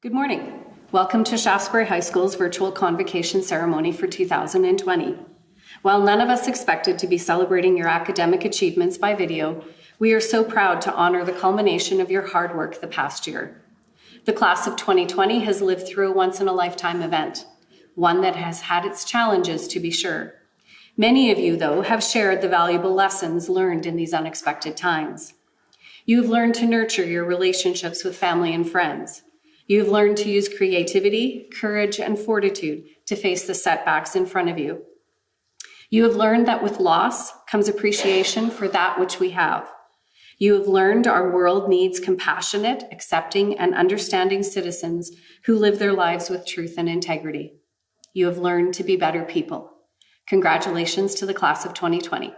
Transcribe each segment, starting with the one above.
Good morning. Welcome to Shaftesbury High School's virtual convocation ceremony for 2020. While none of us expected to be celebrating your academic achievements by video, we are so proud to honor the culmination of your hard work the past year. The class of 2020 has lived through a once-in-a-lifetime event, one that has had its challenges, to be sure. Many of you, though, have shared the valuable lessons learned in these unexpected times. You have learned to nurture your relationships with family and friends. You have learned to use creativity, courage, and fortitude to face the setbacks in front of you. You have learned that with loss comes appreciation for that which we have. You have learned our world needs compassionate, accepting, and understanding citizens who live their lives with truth and integrity. You have learned to be better people. Congratulations to the class of 2020.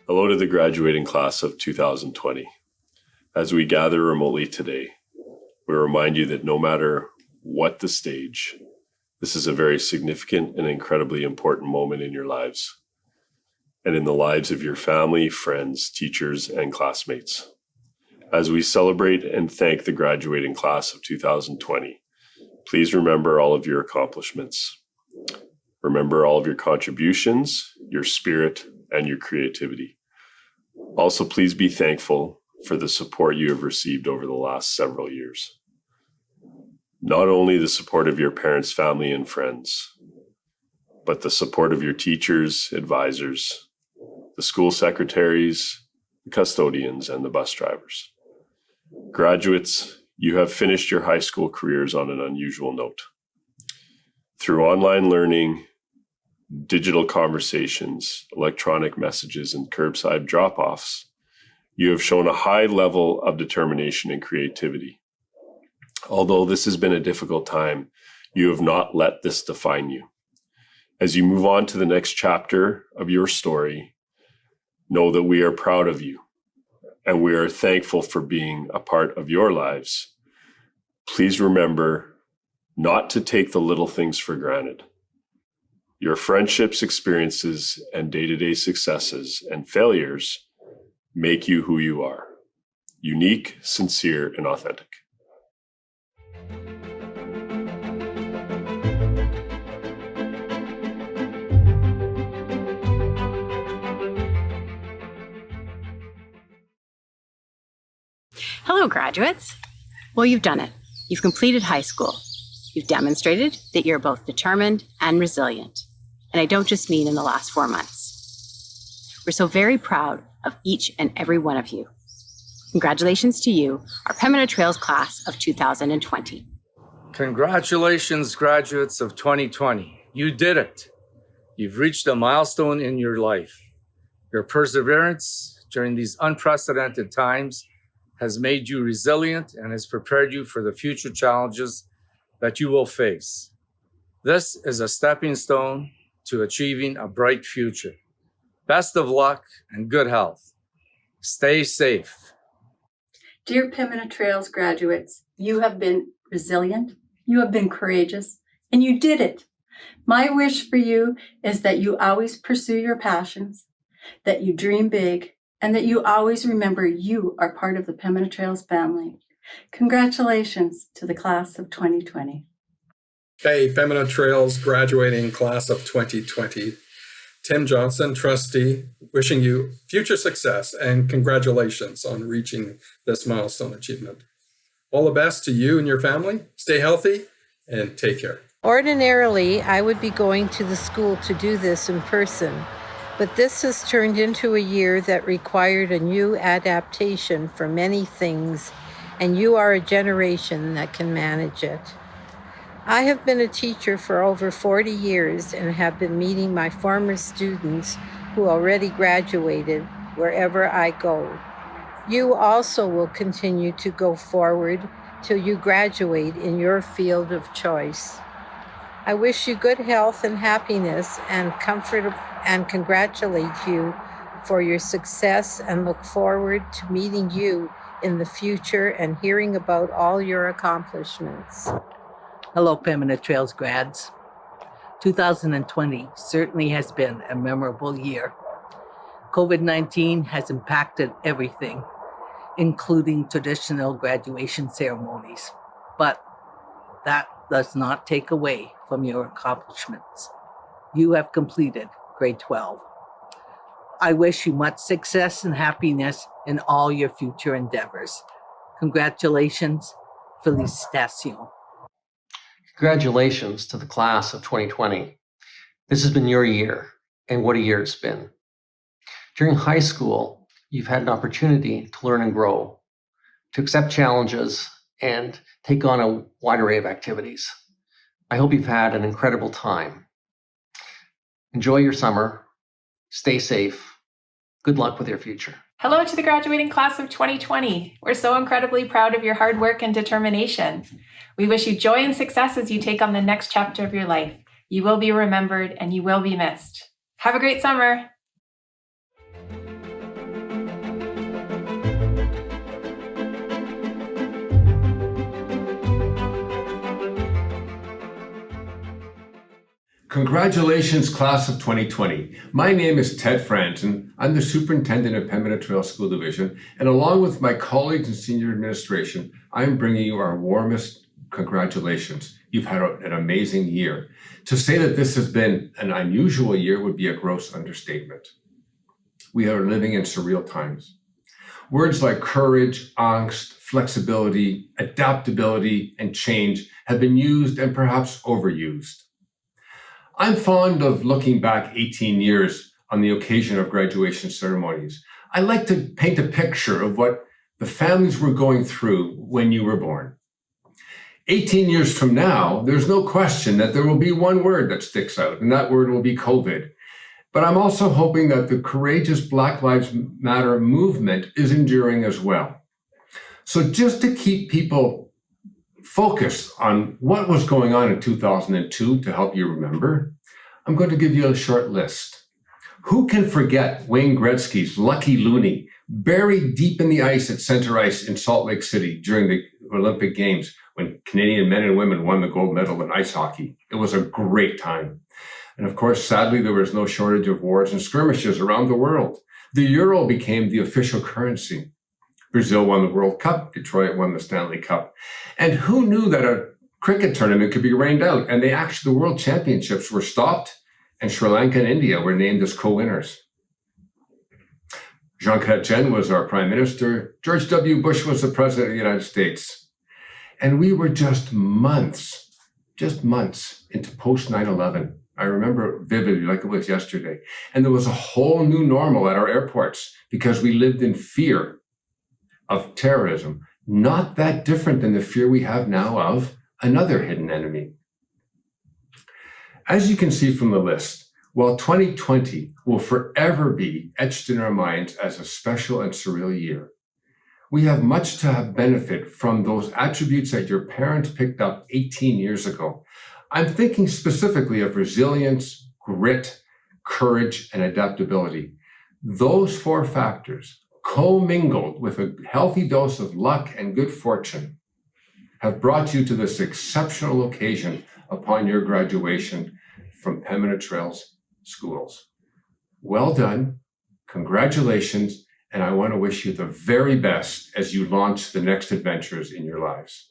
Hello to the graduating class of 2020. As we gather remotely today, we remind you that no matter what the stage, this is a very significant and incredibly important moment in your lives and in the lives of your family, friends, teachers, and classmates. As we celebrate and thank the graduating class of 2020, please remember all of your accomplishments. Remember all of your contributions, your spirit, and your creativity. Also, please be thankful for the support you have received over the last several years. Not only the support of your parents, family, and friends, but the support of your teachers, advisors, the school secretaries, the custodians, and the bus drivers. Graduates, you have finished your high school careers on an unusual note. Through online learning, digital conversations, electronic messages, and curbside drop-offs, you have shown a high level of determination and creativity. Although this has been a difficult time, you have not let this define you. As you move on to the next chapter of your story, know that we are proud of you and we are thankful for being a part of your lives. Please remember not to take the little things for granted. Your friendships, experiences, and day-to-day successes and failures make you who you are, unique, sincere, and authentic. Hello, graduates. Well, you've done it. You've completed high school. You've demonstrated that you're both determined and resilient. And I don't just mean in the last 4 months. We're so very proud of each and every one of you. Congratulations to you, our Pembina Trails class of 2020. Congratulations, graduates of 2020. You did it. You've reached a milestone in your life. Your perseverance during these unprecedented times has made you resilient and has prepared you for the future challenges that you will face. This is a stepping stone to achieving a bright future. Best of luck and good health. Stay safe. Dear Pembina Trails graduates, you have been resilient, you have been courageous, and you did it. My wish for you is that you always pursue your passions, that you dream big, and that you always remember you are part of the Pembina Trails family. Congratulations to the class of 2020. Hey, Pembina Trails graduating class of 2020. Tim Johnson, trustee, wishing you future success and congratulations on reaching this milestone achievement. All the best to you and your family. Stay healthy and take care. Ordinarily, I would be going to the school to do this in person, but this has turned into a year that required a new adaptation for many things, and you are a generation that can manage it. I have been a teacher for over 40 years and have been meeting my former students who already graduated wherever I go. You also will continue to go forward till you graduate in your field of choice. I wish you good health and happiness and comfort and congratulate you for your success and look forward to meeting you in the future and hearing about all your accomplishments. Hello, Pembina Trails grads. 2020 certainly has been a memorable year. COVID-19 has impacted everything, including traditional graduation ceremonies. But that does not take away from your accomplishments. You have completed grade 12. I wish you much success and happiness in all your future endeavors. Congratulations, Felicitación. Congratulations to the class of 2020. This has been your year, and what a year it's been. During high school, you've had an opportunity to learn and grow, to accept challenges, and take on a wide array of activities. I hope you've had an incredible time. Enjoy your summer. Stay safe. Good luck with your future. Hello to the graduating class of 2020. We're so incredibly proud of your hard work and determination. We wish you joy and success as you take on the next chapter of your life. You will be remembered and you will be missed. Have a great summer. Congratulations, class of 2020. My name is Ted Franzen. I'm the superintendent of Pembina Trail School Division, and along with my colleagues in senior administration, I am bringing you our warmest congratulations. You've had an amazing year. To say that this has been an unusual year would be a gross understatement. We are living in surreal times. Words like courage, angst, flexibility, adaptability, and change have been used and perhaps overused. I'm fond of looking back 18 years on the occasion of graduation ceremonies. I like to paint a picture of what the families were going through when you were born. 18 years from now, there's no question that there will be one word that sticks out, and that word will be COVID. But I'm also hoping that the courageous Black Lives Matter movement is enduring as well. So just to keep people focused on what was going on in 2002 to help you remember, I'm going to give you a short list. Who can forget Wayne Gretzky's Lucky Looney buried deep in the ice at Center Ice in Salt Lake City during the Olympic Games when Canadian men and women won the gold medal in ice hockey? It was a great time. And of course, sadly, there was no shortage of wars and skirmishes around the world. The euro became the official currency. Brazil won the World Cup. Detroit won the Stanley Cup. And who knew that a cricket tournament could be rained out? And the World Championships were stopped, and Sri Lanka and India were named as co-winners. Jean Chrétien was our prime minister. George W. Bush was the president of the United States. And we were just months into post 9/11. I remember vividly like it was yesterday. And there was a whole new normal at our airports because we lived in fear of terrorism, not that different than the fear we have now of another hidden enemy. As you can see from the list, while 2020 will forever be etched in our minds as a special and surreal year, we have much to have benefit from those attributes that your parents picked up 18 years ago. I'm thinking specifically of resilience, grit, courage, and adaptability. Those four factors, commingled with a healthy dose of luck and good fortune, have brought you to this exceptional occasion upon your graduation from Pembina Trails Schools. Well done, congratulations, and I want to wish you the very best as you launch the next adventures in your lives.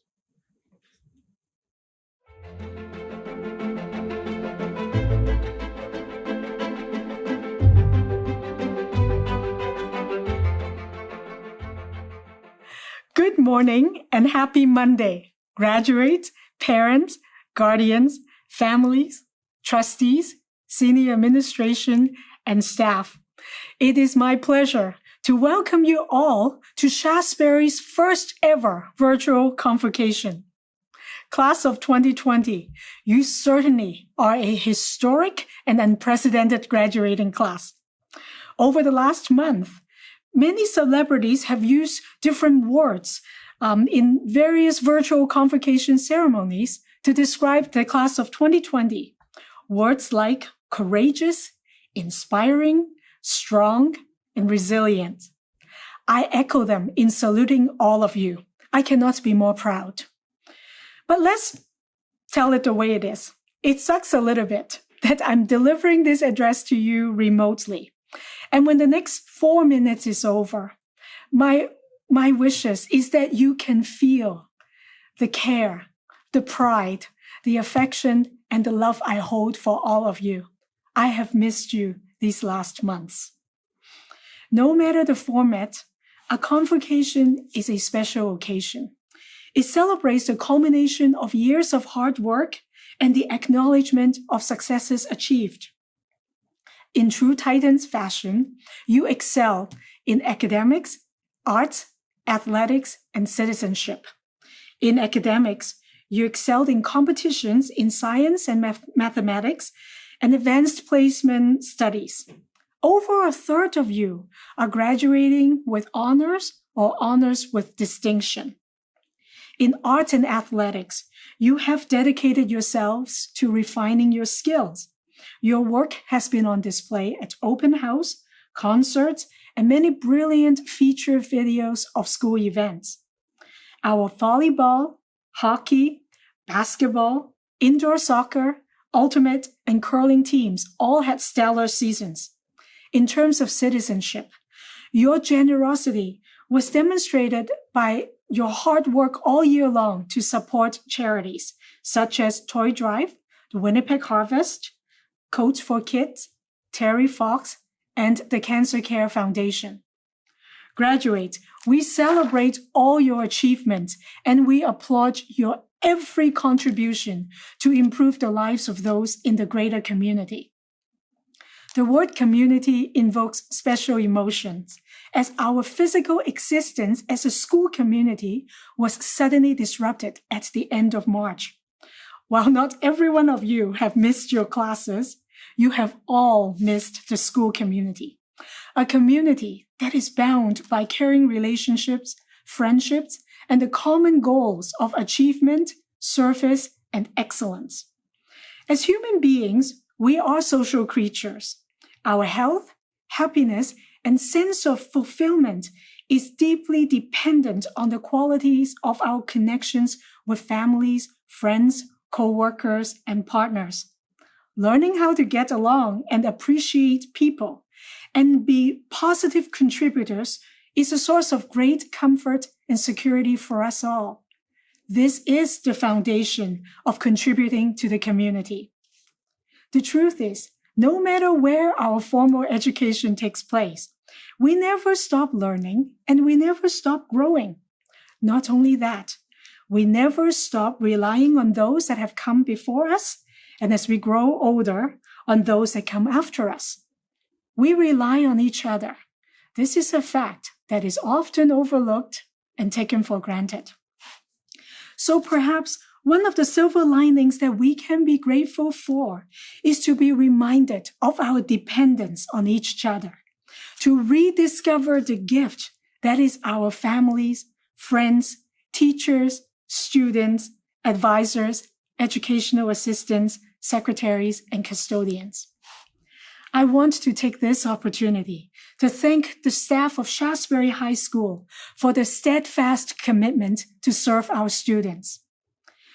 Good morning and happy Monday, graduates, parents, guardians, families, trustees, senior administration, and staff. It is my pleasure to welcome you all to Shasberry's first ever virtual convocation. Class of 2020, you certainly are a historic and unprecedented graduating class. Over the last month, many celebrities have used different words in various virtual convocation ceremonies to describe the class of 2020. Words like courageous, inspiring, strong, and resilient. I echo them in saluting all of you. I cannot be more proud. But let's tell it the way it is. It sucks a little bit. that I'm delivering this address to you remotely. And when the next 4 minutes is over, my wishes is that you can feel the care, the pride, the affection, and the love I hold for all of you. I have missed you these last months. No matter the format, a convocation is a special occasion. It celebrates the culmination of years of hard work and the acknowledgement of successes achieved. In true Titans fashion, you excel in academics, arts, athletics, and citizenship. In academics, you excelled in competitions in science and mathematics and advanced placement studies. Over a third of you are graduating with honors or honors with distinction. In arts and athletics, you have dedicated yourselves to refining your skills. Your work has been on display at open house, concerts, and many brilliant feature videos of school events. Our volleyball, hockey, basketball, indoor soccer, ultimate, and curling teams all had stellar seasons. In terms of citizenship, your generosity was demonstrated by your hard work all year long to support charities such as Toy Drive, the Winnipeg Harvest, Coats for Kids, Terry Fox, and the Cancer Care Foundation. Graduates, we celebrate all your achievements and we applaud your every contribution to improve the lives of those in the greater community. The word community invokes special emotions, as our physical existence as a school community was suddenly disrupted at the end of March. While not every one of you have missed your classes, you have all missed the school community. A community that is bound by caring relationships, friendships, and the common goals of achievement, service, and excellence. As human beings, we are social creatures. Our health, happiness, and sense of fulfillment is deeply dependent on the qualities of our connections with families, friends, co-workers, and partners. Learning how to get along and appreciate people and be positive contributors is a source of great comfort and security for us all. This is the foundation of contributing to the community. The truth is, no matter where our formal education takes place, we never stop learning and we never stop growing. Not only that, we never stop relying on those that have come before us, and as we grow older, on those that come after us. We rely on each other. This is a fact that is often overlooked and taken for granted. So perhaps one of the silver linings that we can be grateful for is to be reminded of our dependence on each other, to rediscover the gift that is our families, friends, teachers, students, advisors, educational assistants, secretaries, and custodians. I want to take this opportunity to thank the staff of Shasberry High School for their steadfast commitment to serve our students.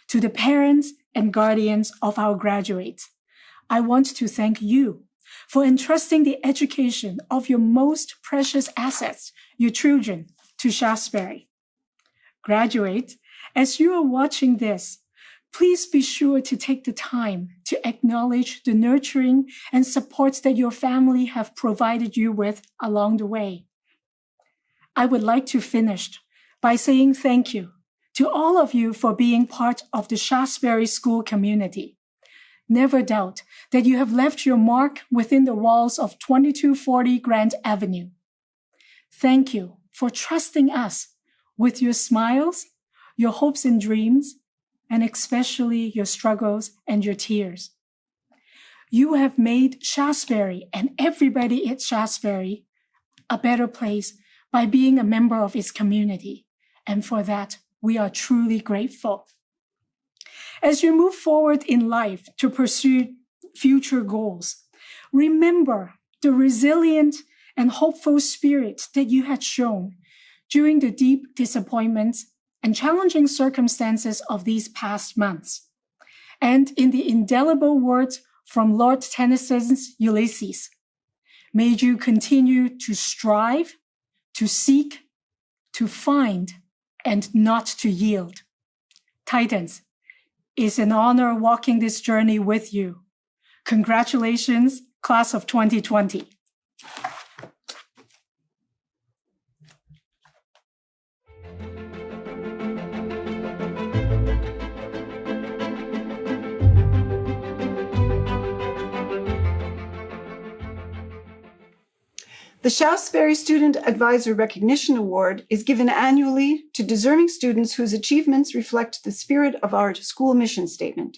To the parents and guardians of our graduates, I want to thank you for entrusting the education of your most precious assets, your children, to Shasberry. Graduates, as you are watching this, please be sure to take the time to acknowledge the nurturing and support that your family have provided you with along the way. I would like to finish by saying thank you to all of you for being part of the Shasberry School community. Never doubt that you have left your mark within the walls of 2240 Grant Avenue. Thank you for trusting us with your smiles, your hopes and dreams, and especially your struggles and your tears. You have made Shasberry and everybody at Shasberry a better place by being a member of its community, and for that, we are truly grateful. As you move forward in life to pursue future goals, remember the resilient and hopeful spirit that you had shown during the deep disappointments and challenging circumstances of these past months. And in the indelible words from Lord Tennyson's Ulysses. May you continue to strive, to seek, to find, and not to yield. Titans, it's an honor walking this journey with you. Congratulations, class of 2020. The Shaftesbury Student Advisor Recognition Award is given annually to deserving students whose achievements reflect the spirit of our school mission statement.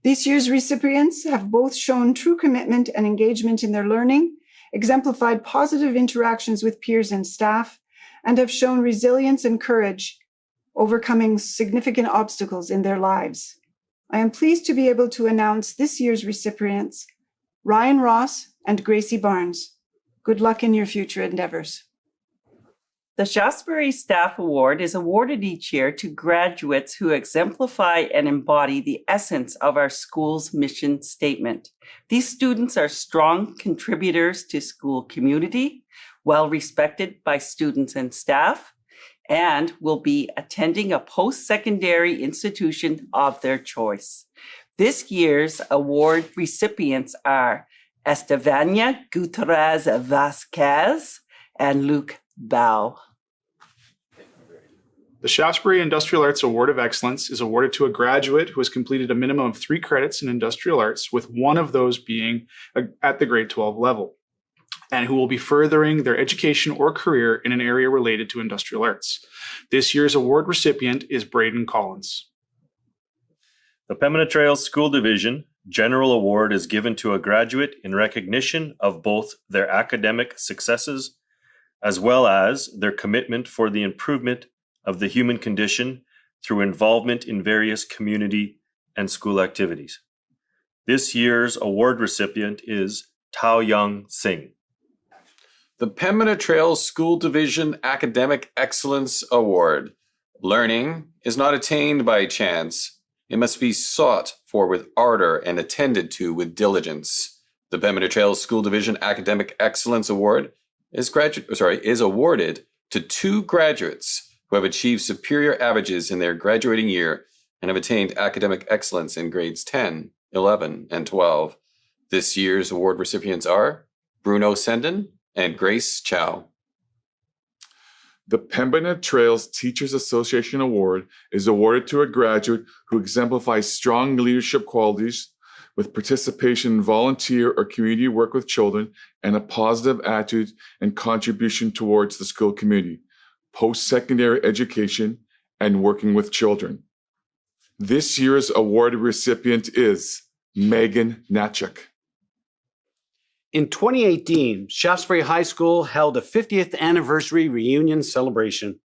This year's recipients have both shown true commitment and engagement in their learning, exemplified positive interactions with peers and staff, and have shown resilience and courage, overcoming significant obstacles in their lives. I am pleased to be able to announce this year's recipients, Ryan Ross and Gracie Barnes. Good luck in your future endeavors. The Shaftesbury Staff Award is awarded each year to graduates who exemplify and embody the essence of our school's mission statement. These students are strong contributors to school community, well respected by students and staff, and will be attending a post-secondary institution of their choice. This year's award recipients are Estevania Gutierrez Vasquez and Luke Bao. The Shaftesbury Industrial Arts Award of Excellence is awarded to a graduate who has completed a minimum of 3 credits in industrial arts, with one of those being at the grade 12 level, and who will be furthering their education or career in an area related to industrial arts. This year's award recipient is Braden Collins. The Pembina Trails School Division General Award is given to a graduate in recognition of both their academic successes as well as their commitment for the improvement of the human condition through involvement in various community and school activities. This year's award recipient is Tao Young Singh. The Pembina Trails School Division Academic Excellence Award. Learning is not attained by chance. It must be sought for with ardor and attended to with diligence. The Pembina Trails School Division Academic Excellence Award is awarded to 2 graduates who have achieved superior averages in their graduating year and have attained academic excellence in grades 10, 11, and 12. This year's award recipients are Bruno Senden and Grace Chow. The Pembina Trails Teachers Association Award is awarded to a graduate who exemplifies strong leadership qualities with participation in volunteer or community work with children and a positive attitude and contribution towards the school community, post-secondary education, and working with children. This year's award recipient is Megan Natchuk. In 2018, Shaftesbury High School held a 50th anniversary reunion celebration.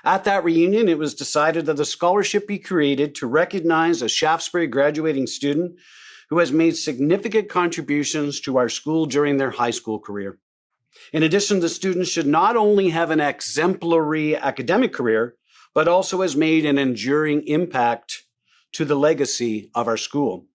At that reunion, it was decided that a scholarship be created to recognize a Shaftesbury graduating student who has made significant contributions to our school during their high school career. In addition, the student should not only have an exemplary academic career, but also has made an enduring impact to the legacy of our school.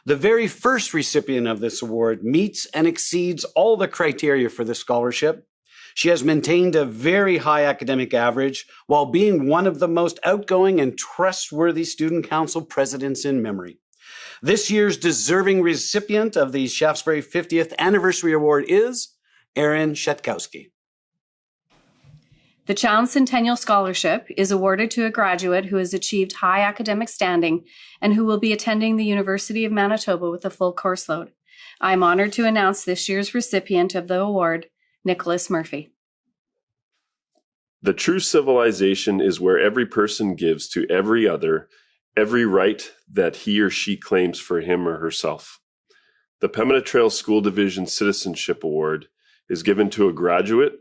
The very first recipient of this award meets and exceeds all the criteria for the scholarship. She has maintained a very high academic average while being one of the most outgoing and trustworthy student council presidents in memory. This year's deserving recipient of the Shaftesbury 50th Anniversary Award is Erin Shetkowski. The Chown Centennial Scholarship is awarded to a graduate who has achieved high academic standing and who will be attending the University of Manitoba with a full course load. I am honored to announce this year's recipient of the award, Nicholas Murphy. The true civilization is where every person gives to every other every right that he or she claims for him or herself. The Pembina Trails School Division Citizenship Award is given to a graduate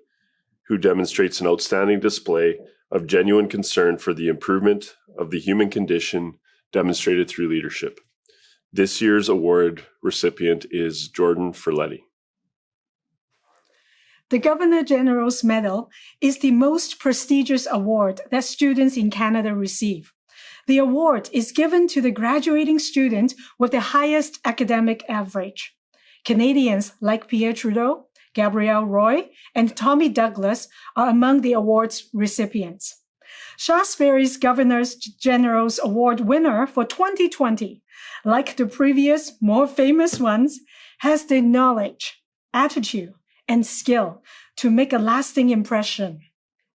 who demonstrates an outstanding display of genuine concern for the improvement of the human condition demonstrated through leadership. This year's award recipient is Jordan Ferletti. The Governor General's Medal is the most prestigious award that students in Canada receive. The award is given to the graduating student with the highest academic average. Canadians like Pierre Trudeau, Gabrielle Roy, and Tommy Douglas are among the award's recipients. Shaftesbury's Governor General's Award winner for 2020, like the previous, more famous ones, has the knowledge, attitude, and skill to make a lasting impression.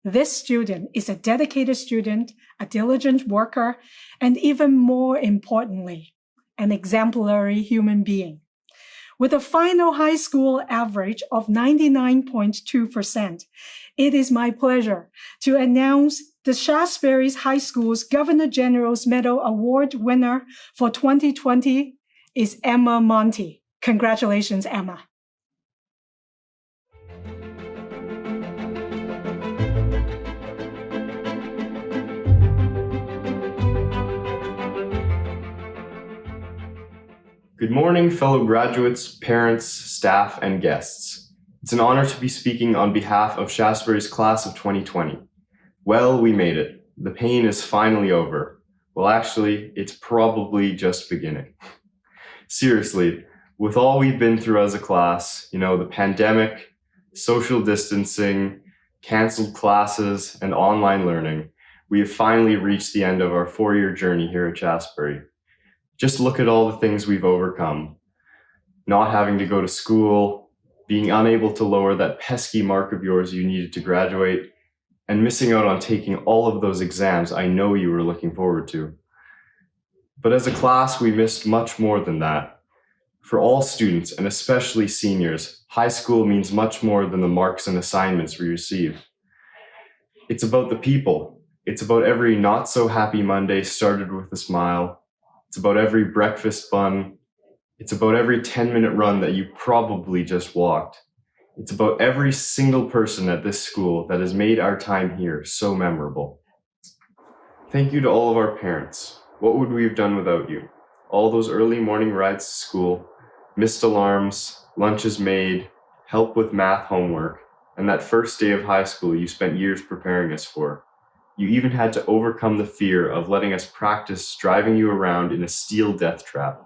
This student is a dedicated student, a diligent worker, and even more importantly, an exemplary human being. With a final high school average of 99.2%, it is my pleasure to announce the Shaftesbury High School's Governor General's Medal Award winner for 2020 is Emma Monty. Congratulations, Emma. Good morning, fellow graduates, parents, staff, and guests. It's an honor to be speaking on behalf of Shaftesbury's class of 2020. Well, we made it. The pain is finally over. Well, actually, it's probably just beginning. Seriously, with all we've been through as a class, the pandemic, social distancing, canceled classes, and online learning, we have finally reached the end of our 4-year journey here at Shaftesbury. Just look at all the things we've overcome. Not having to go to school, being unable to lower that pesky mark of yours you needed to graduate, and missing out on taking all of those exams I know you were looking forward to. But as a class, we missed much more than that. For all students, and especially seniors, high school means much more than the marks and assignments we receive. It's about the people. It's about every not so happy Monday started with a smile. It's about every breakfast bun. It's about every 10-minute run that you probably just walked. It's about every single person at this school that has made our time here so memorable. Thank you to all of our parents. What would we have done without you? All those early morning rides to school, missed alarms, lunches made, help with math homework, and that first day of high school you spent years preparing us for. You even had to overcome the fear of letting us practice driving you around in a steel death trap.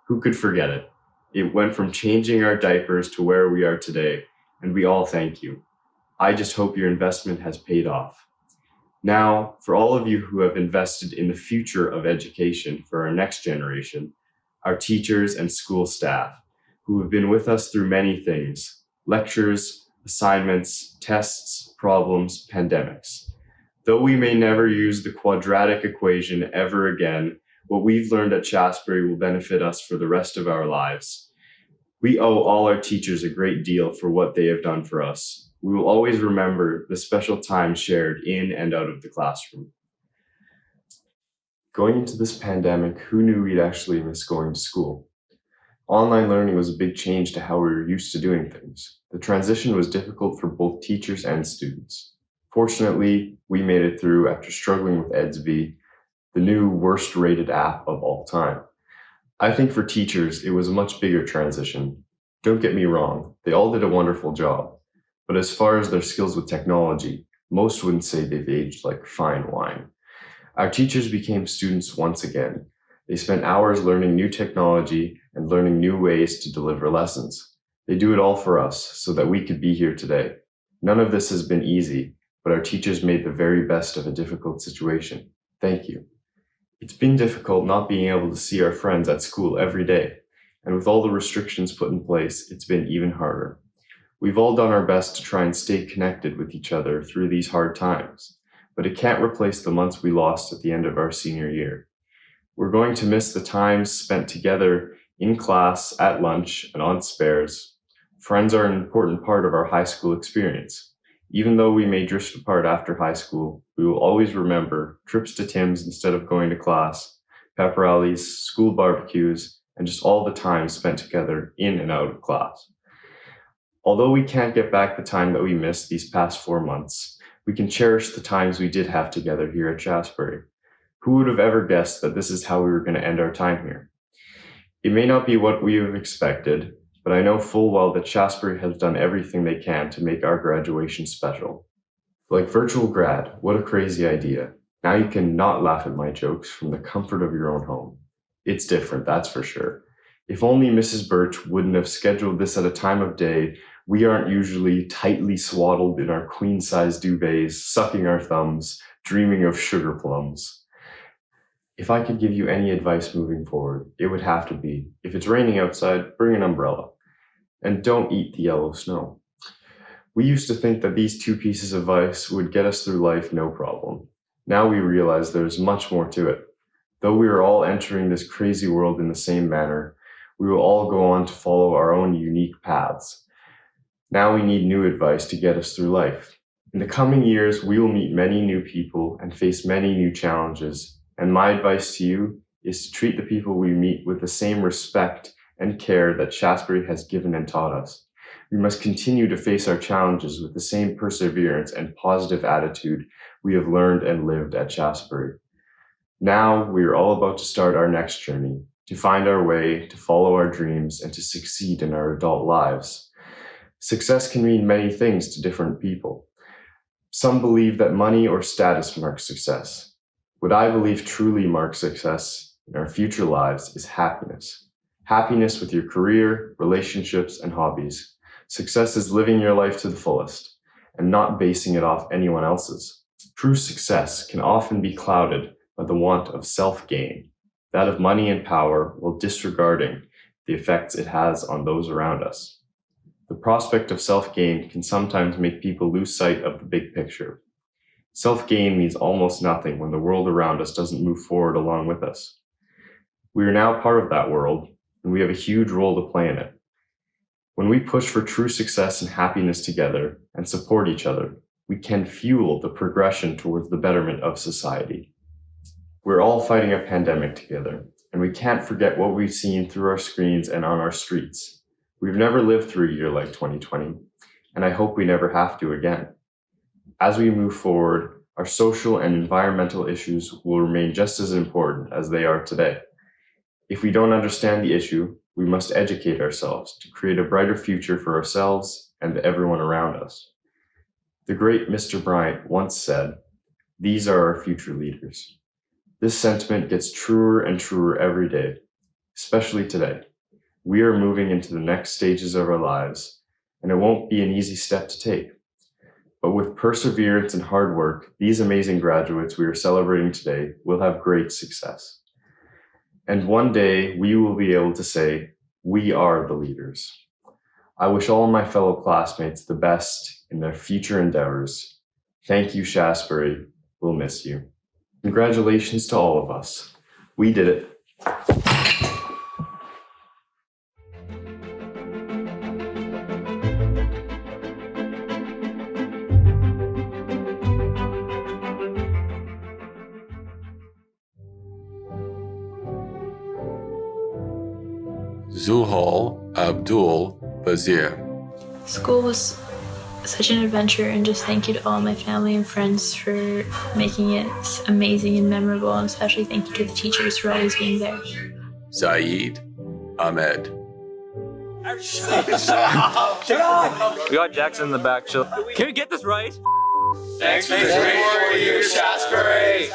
Who could forget it? It went from changing our diapers to where we are today, and we all thank you. I just hope your investment has paid off. Now, for all of you who have invested in the future of education for our next generation, our teachers and school staff, who have been with us through many things, lectures, assignments, tests, problems, pandemics. Though we may never use the quadratic equation ever again, what we've learned at Shaftesbury will benefit us for the rest of our lives. We owe all our teachers a great deal for what they have done for us. We will always remember the special time shared in and out of the classroom. Going into this pandemic, who knew we'd actually miss going to school? Online learning was a big change to how we were used to doing things. The transition was difficult for both teachers and students. Fortunately, we made it through after struggling with Edsby, the new worst-rated app of all time. I think for teachers, it was a much bigger transition. Don't get me wrong, they all did a wonderful job. But as far as their skills with technology, most wouldn't say they've aged like fine wine. Our teachers became students once again. They spent hours learning new technology and learning new ways to deliver lessons. They do it all for us so that we could be here today. None of this has been easy, but our teachers made the very best of a difficult situation. Thank you. It's been difficult not being able to see our friends at school every day, and with all the restrictions put in place, it's been even harder. We've all done our best to try and stay connected with each other through these hard times, but it can't replace the months we lost at the end of our senior year. We're going to miss the times spent together in class, at lunch, and on spares. Friends are an important part of our high school experience. Even though we may drift apart after high school, we will always remember trips to Tim's instead of going to class, pep rallies, school barbecues, and just all the time spent together in and out of class. Although we can't get back the time that we missed these past 4 months, we can cherish the times we did have together here at Shaftesbury. Who would have ever guessed that this is how we were going to end our time here? It may not be what we have expected, but I know full well that Shaftesbury has done everything they can to make our graduation special. Like virtual grad, what a crazy idea. Now you can not laugh at my jokes from the comfort of your own home. It's different, that's for sure. If only Mrs. Birch wouldn't have scheduled this at a time of day we aren't usually tightly swaddled in our queen-size duvets, sucking our thumbs, dreaming of sugar plums. If I could give you any advice moving forward, it would have to be, if it's raining outside, bring an umbrella. And don't eat the yellow snow. We used to think that these two pieces of advice would get us through life no problem. Now we realize there's much more to it. Though we are all entering this crazy world in the same manner, we will all go on to follow our own unique paths. Now we need new advice to get us through life. In the coming years, we will meet many new people and face many new challenges. And my advice to you is to treat the people we meet with the same respect and care that Shaftesbury has given and taught us. We must continue to face our challenges with the same perseverance and positive attitude we have learned and lived at Shaftesbury. Now we are all about to start our next journey, to find our way, to follow our dreams, and to succeed in our adult lives. Success can mean many things to different people. Some believe that money or status marks success. What I believe truly marks success in our future lives is happiness. Happiness with your career, relationships, and hobbies. Success is living your life to the fullest and not basing it off anyone else's. True success can often be clouded by the want of self-gain, that of money and power, while disregarding the effects it has on those around us. The prospect of self-gain can sometimes make people lose sight of the big picture. Self-gain means almost nothing when the world around us doesn't move forward along with us. We are now part of that world, and we have a huge role to play in it. When we push for true success and happiness together and support each other, we can fuel the progression towards the betterment of society. We're all fighting a pandemic together, and we can't forget what we've seen through our screens and on our streets. We've never lived through a year like 2020, and I hope we never have to again. As we move forward, our social and environmental issues will remain just as important as they are today. If we don't understand the issue, we must educate ourselves to create a brighter future for ourselves and everyone around us. The great Mr. Bryant once said, "These are our future leaders." This sentiment gets truer and truer every day, especially today. We are moving into the next stages of our lives, and it won't be an easy step to take. But with perseverance and hard work, these amazing graduates we are celebrating today will have great success. And one day we will be able to say, we are the leaders. I wish all my fellow classmates the best in their future endeavors. Thank you, Shaftesbury. We'll miss you. Congratulations to all of us. We did it. Zuhal Abdul Bazir. School was such an adventure, and just thank you to all my family and friends for making it amazing and memorable, and especially thank you to the teachers for always being there. Zaid Ahmed. Shut up! We got Jackson in the back. Chill. Can we get this right? Thanks for you, Shaftesbury.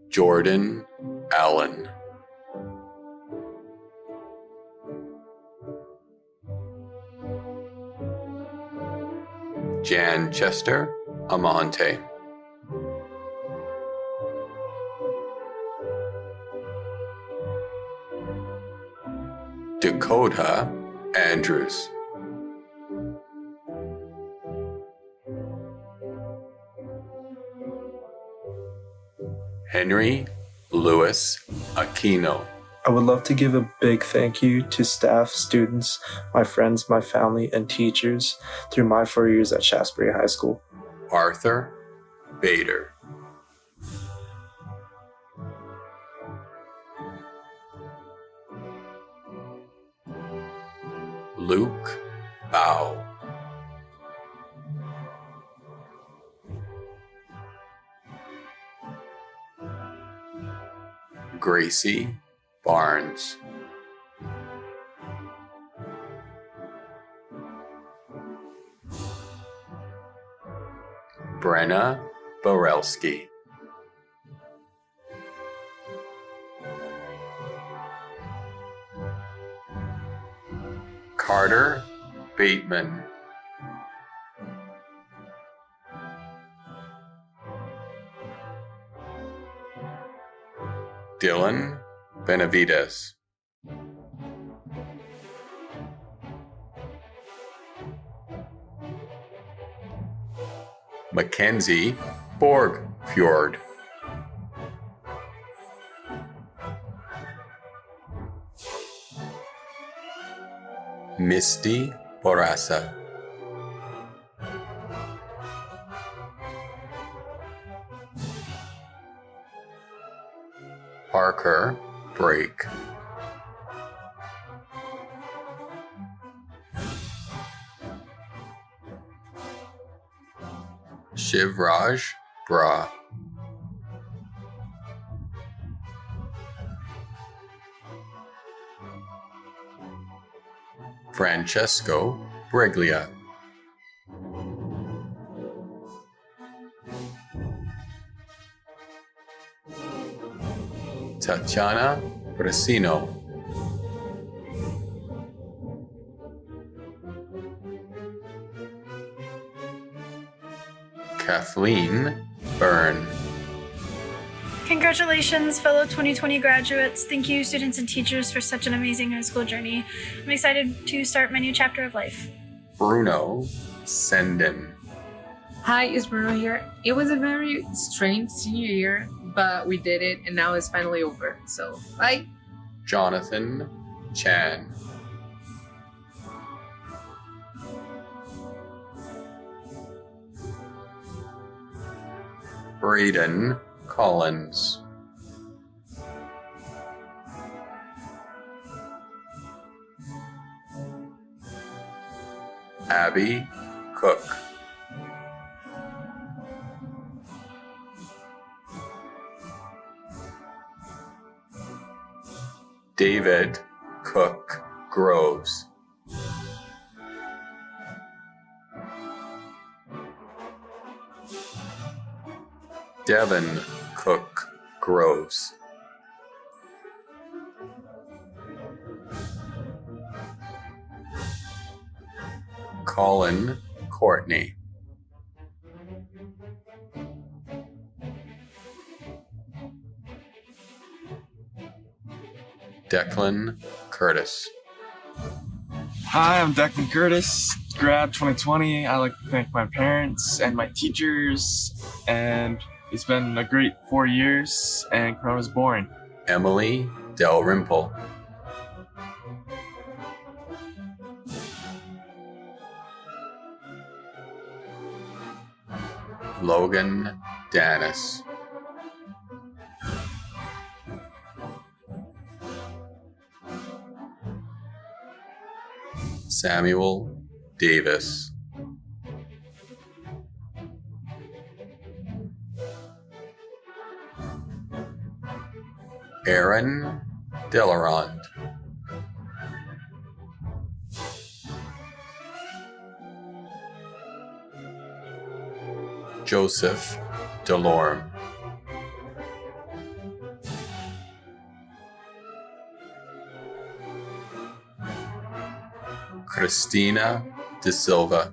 Jordan Allen. Jan Chester Amante. Dakota Andrews. Henry Lewis Aquino. I would love to give a big thank you to staff, students, my friends, my family, and teachers through my 4 years at Shaftesbury High School. Arthur Bader. Luke Bao. Gracie Barnes. Brenna Borelski. Carter Bateman. Dylan Benavides. Mackenzie Borgfjord. Misty Borassa. Parker Brake. Shivraj Bra. Francesco Breglia. Tatiana Brasino. Kathleen Byrne. Congratulations, fellow 2020 graduates. Thank you, students and teachers, for such an amazing high school journey. I'm excited to start my new chapter of life. Bruno Senden. Hi, it's Bruno here. It was a very strange senior year, but we did it and now it's finally over. So, bye. Jonathan Chan. Braden Collins. Abby Cook. David Cook Groves. Devin Cook Groves. Colin Courtney. Declan Curtis. Hi, I'm Declan Curtis, grad 2020. I'd like to thank my parents and my teachers, and it's been a great 4 years, and Corona's boring. Emily Dalrymple. Logan Dennis. Samuel Davis. Aaron Delarond. Joseph Delorme. Christina De Silva.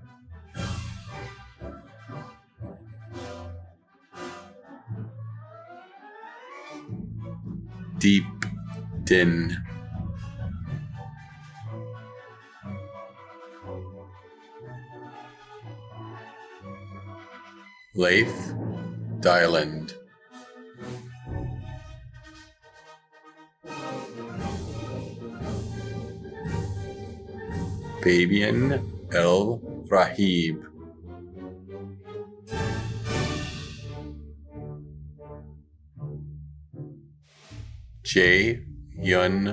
Deep Din. Leif Dyland. Fabian El Rahib. Jae Yun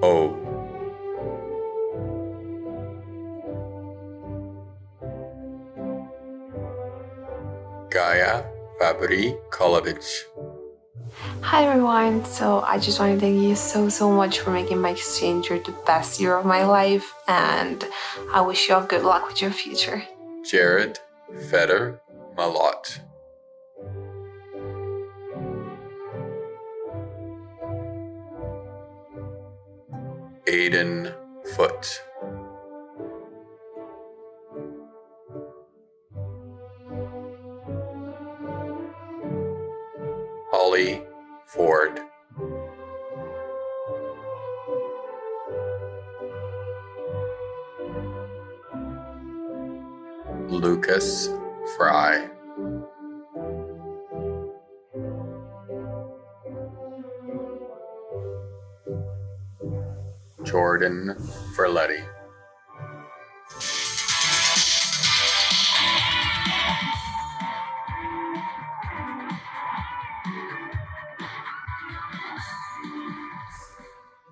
Oh. Gaia Fabri Kolovich. Hi everyone, so I just want to thank you so much for making my exchange year the best year of my life, and I wish you all good luck with your future. Jared Feder Malott. Aiden Foote. Holly Ford. Lucas Fry. Jordan Verletti.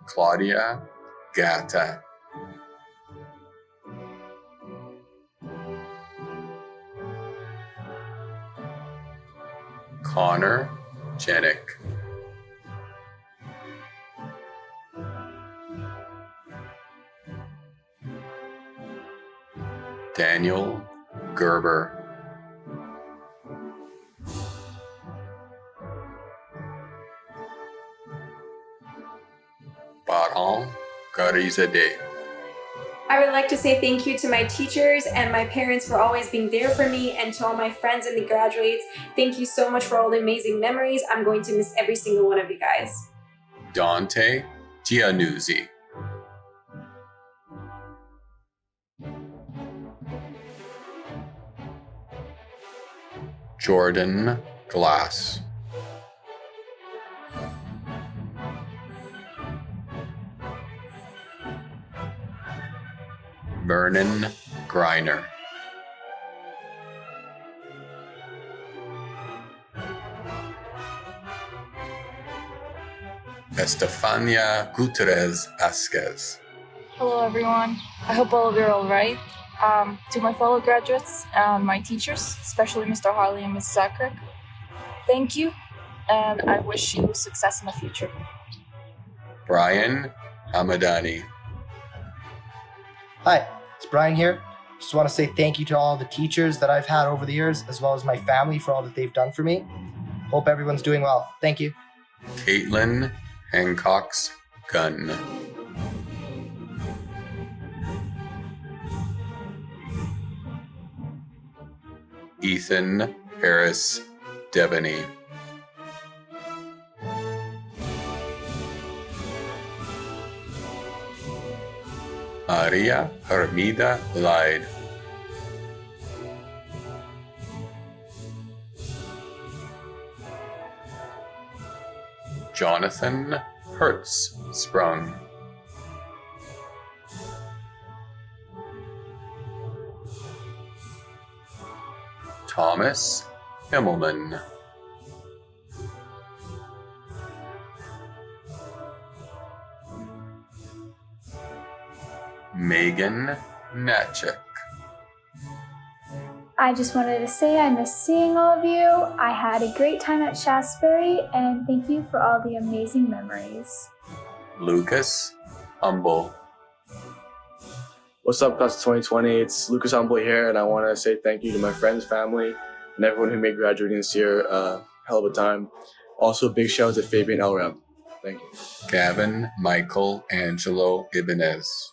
Claudia Gatta. Connor Jenick. Daniel Gerber. Baran Garizadeh. I would like to say thank you to my teachers and my parents for always being there for me, and to all my friends and the graduates. Thank you so much for all the amazing memories. I'm going to miss every single one of you guys. Dante Giannuzzi. Jordan Glass. Vernon Griner. Estefania Gutierrez Vasquez. Hello everyone, I hope all of you are alright. To my fellow graduates and my teachers, especially Mr. Harley and Mrs. Ackrick, thank you, and I wish you success in the future. Brian Hamadani. Hi, it's Brian here. Just want to say thank you to all the teachers that I've had over the years, as well as my family for all that they've done for me. Hope everyone's doing well. Thank you. Caitlin Hancock's Gunn. Ethan Harris Devaney. Maria Hermida Lyde. Jonathan Hertz Sprung. Thomas Himmelman. Megan Natchik. I just wanted to say I miss seeing all of you. I had a great time at Shaftesbury, and thank you for all the amazing memories. Lucas Humble. What's up, class of 2020? It's Lucas Humble here, and I want to say thank you to my friends, family, and everyone who made graduating this year a hell of a time. Also, big shout out to Fabian Elrem. Thank you. Gavin Michael Angelo Ibanez.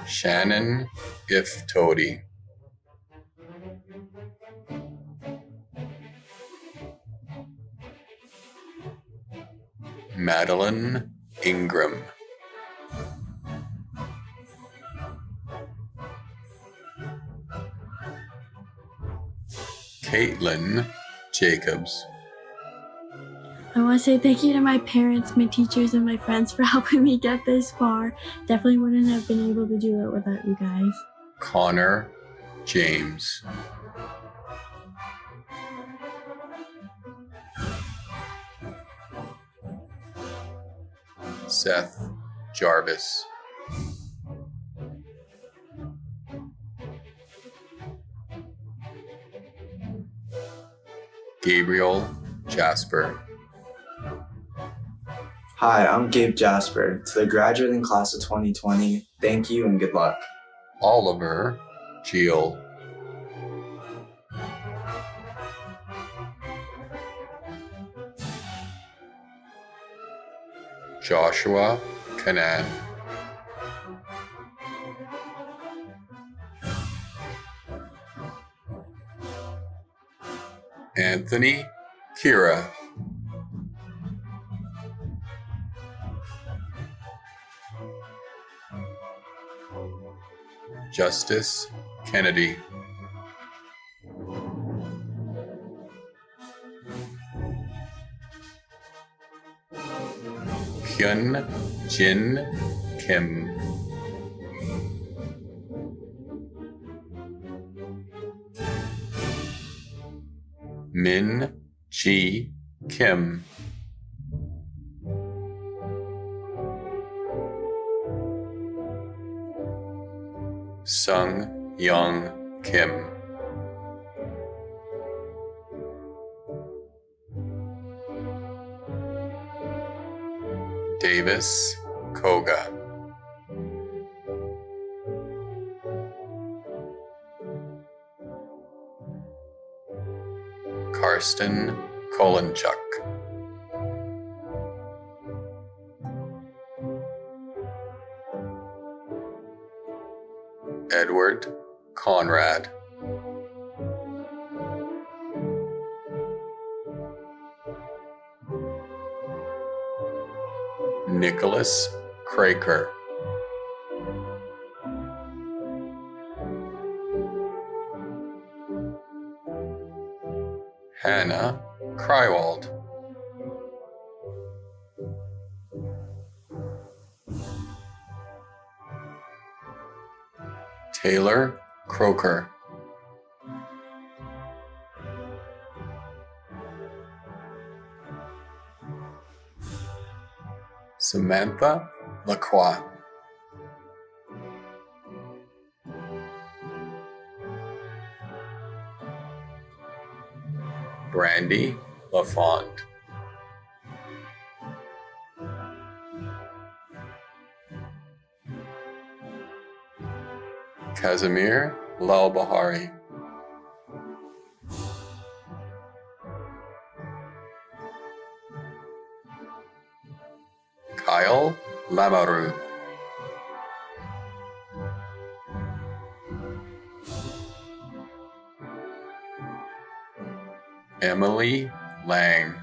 Shannon Iftodi. Madeline Ingram. Caitlin Jacobs. I want to say thank you to my parents, my teachers, and my friends for helping me get this far. Definitely wouldn't have been able to do it without you guys. Connor James. Seth Jarvis. Gabriel Jasper. Hi, I'm Gabe Jasper. To the graduating class of 2020, thank you and good luck. Oliver Geel. Joshua Kanan, Anthony Kira, Justice Kennedy, Hyun Jin Kim, Min Ji Kim, Sung Young Kim, Davis Koga, Karsten Kolenchuk, Edward Conrad, Nicholas Kraker, Hannah Krywald, Taylor Croker, Samantha Lacroix, Brandy Lafond, Casimir Lalbahari, Kyle Lamaru, Emily Lang,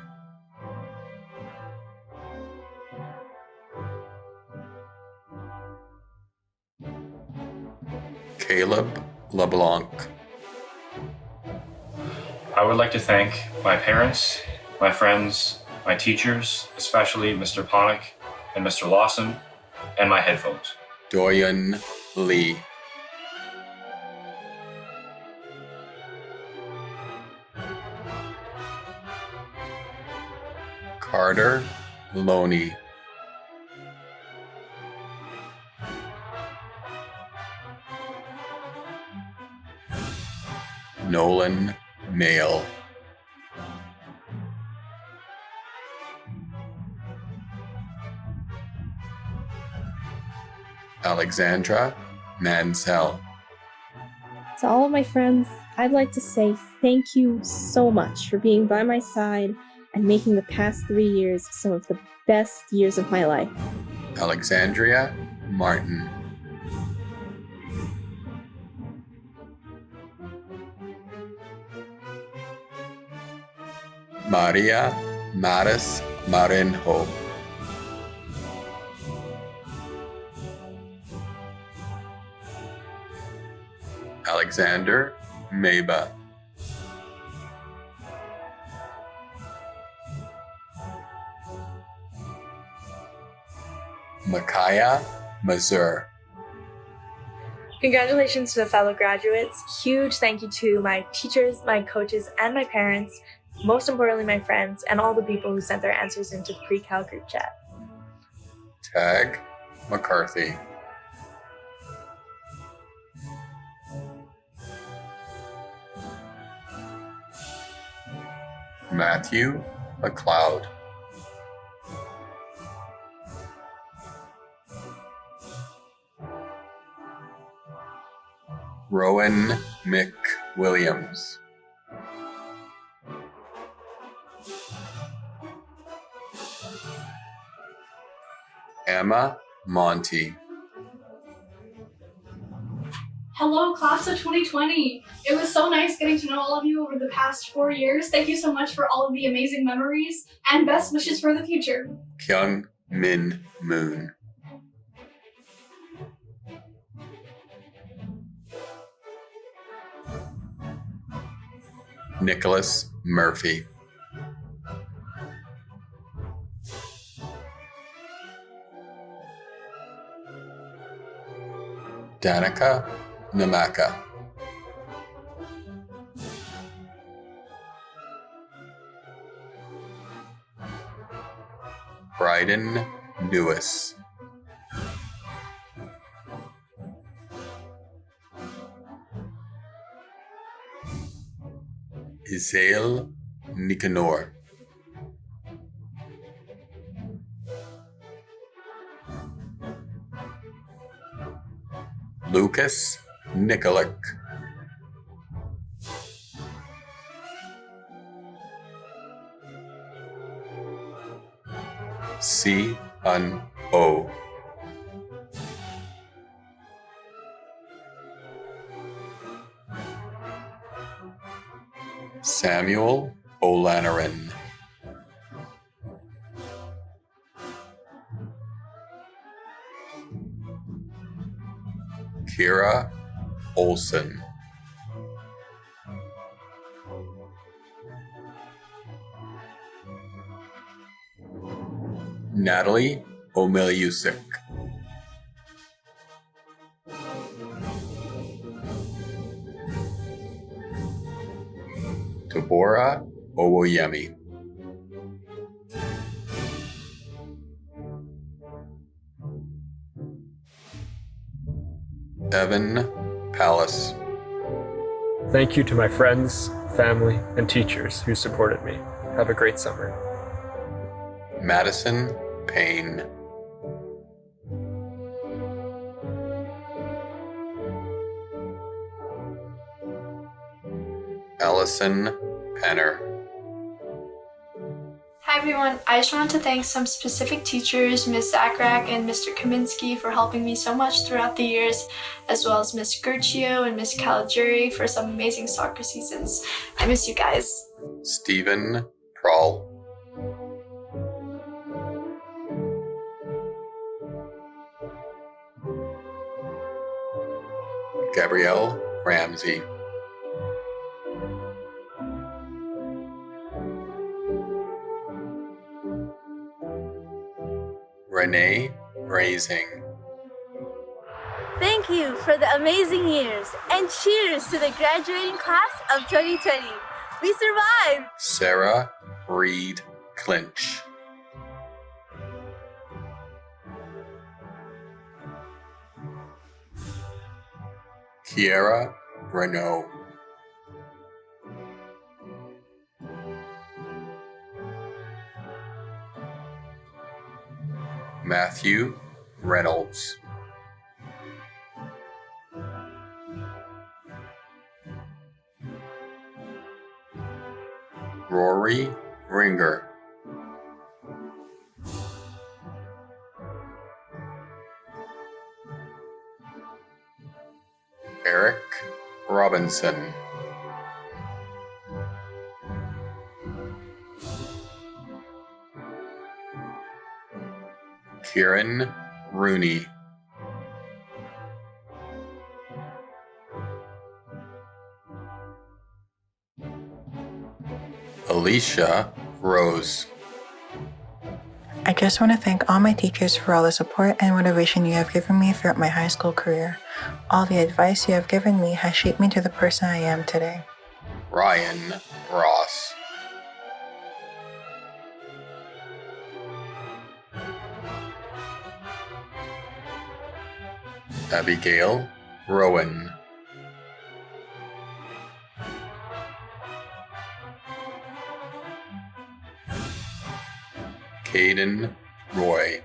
Caleb LeBlanc, I would like to thank my parents, my friends, my teachers, especially Mr. Ponick and Mr. Lawson, and my headphones. Doyen Lee, Carter Loney, Nolan Mail, Alexandra Mansell. To all of my friends, I'd like to say thank you so much for being by my side and making the past 3 years some of the best years of my life. Alexandria Martin, Maria Maris Marinho, Alexander Meba, Micaiah Mazur, Congratulations to the fellow graduates. Huge thank you to my teachers, my coaches, and my parents. Most importantly, my friends, and all the people who sent their answers into the pre-cal group chat. Tag McCarthy, Matthew McLeod, Rowan McWilliams, Emma Monty. Hello, class of 2020. It was so nice getting to know all of you over the past 4 years. Thank you so much for all of the amazing memories and best wishes for the future. Kyung Min Moon. Nicholas Murphy. Danica Namaka. Bryden Newis. Isael Nicanor. Lucas Nikolic. C. Un O. Samuel O'Lanaran. Kira Olson. Natalie Omeliusik. Deborah Owoyemi. Evan Palace. Thank you to my friends, family, and teachers who supported me. Have a great summer. Madison Payne. Allison Penner. Hi everyone, I just wanted to thank some specific teachers, Ms. Zakrak and Mr. Kaminsky for helping me so much throughout the years, as well as Ms. Gurchio and Ms. Caligiuri for some amazing soccer seasons. I miss you guys. Stephen Prawl. Gabrielle Ramsey. Renee Raising. Thank you for the amazing years and cheers to the graduating class of 2020. We survived! Sarah Reed Clinch. Kiera Renault. Matthew Reynolds. Rory Ringer. Eric Robinson. Kieran Rooney. Alicia Rose. I just want to thank all my teachers for all the support and motivation you have given me throughout my high school career. All the advice you have given me has shaped me to the person I am today. Ryan Ross. Abigail Rowan. Caden Roy.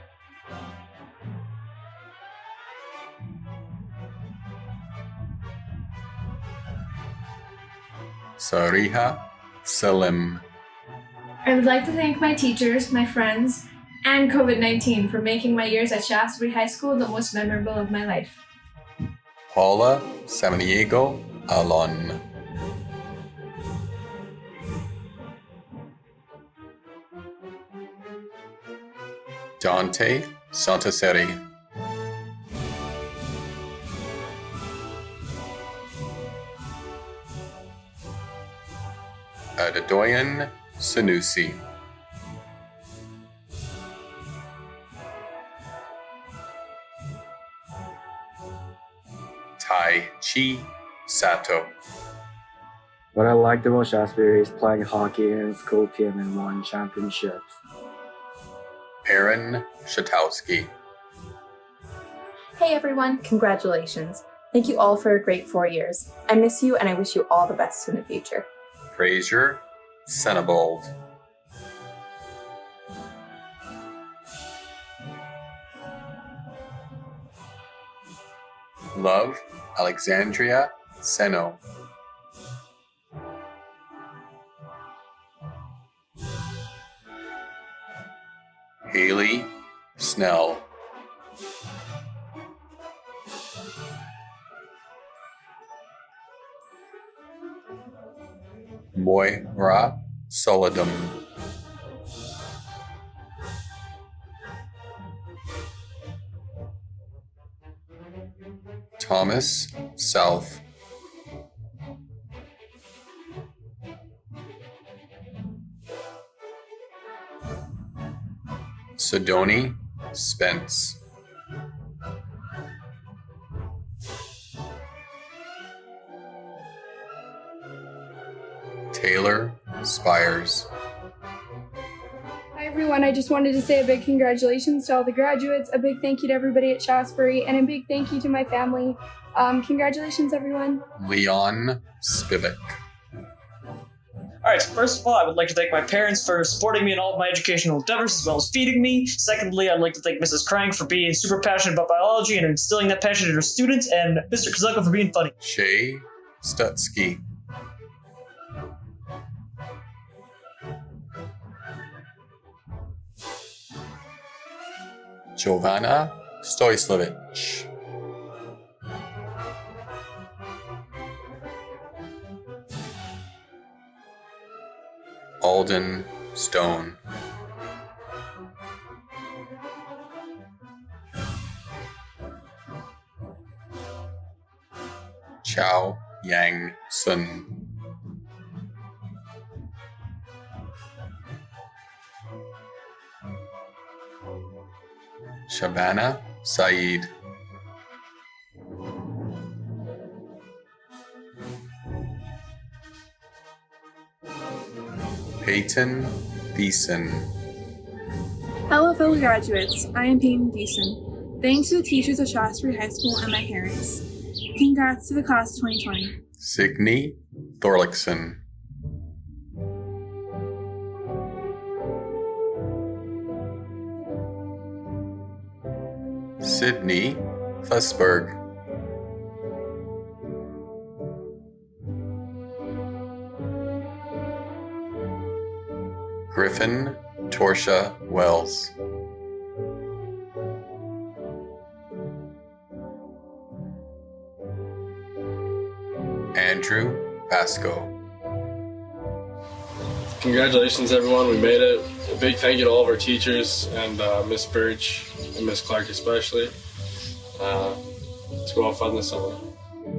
Sariha Salim. I would like to thank my teachers, my friends, and COVID-19 for making my years at Shaftesbury High School the most memorable of my life. Paula Samaniego Alon. Dante Santaseri. Adedoyan Sanusi. Tai Chi Sato. What I liked about Shaftesbury is playing hockey in school team and won championships. Aaron Shatowski. Hey everyone, congratulations. Thank you all for a great 4 years. I miss you and I wish you all the best in the future. Fraser Senebold. Love Alexandria Seno. Haley Snell. Moira Solidum. Thomas South. Sidoni Spence. Taylor Spires. Hi everyone, I just wanted to say a big congratulations to all the graduates, a big thank you to everybody at Shaftesbury, and a big thank you to my family. Congratulations everyone. Leon Spivak. Alright, so first of all, I would like to thank my parents for supporting me in all of my educational endeavors as well as feeding me. Secondly, I'd like to thank Mrs. Crank for being super passionate about biology and instilling that passion in her students, and Mr. Kazuka for being funny. Shay Stutsky. Giovanna Stoislevich. Alden Stone. Chao Yang Sun. Shabana Saeed. Peyton Thiessen. Hello, fellow graduates. I am Peyton Thiessen. Thanks to the teachers at Shaftesbury High School and my parents. Congrats to the class of 2020. Signe Thorlickson. Sydney Fussberg. Griffin Torsha Wells. Andrew Pasco. Congratulations, everyone. We made it. A big thank you to all of our teachers and Miss Birch and Miss Clark especially. Let's go have fun this summer.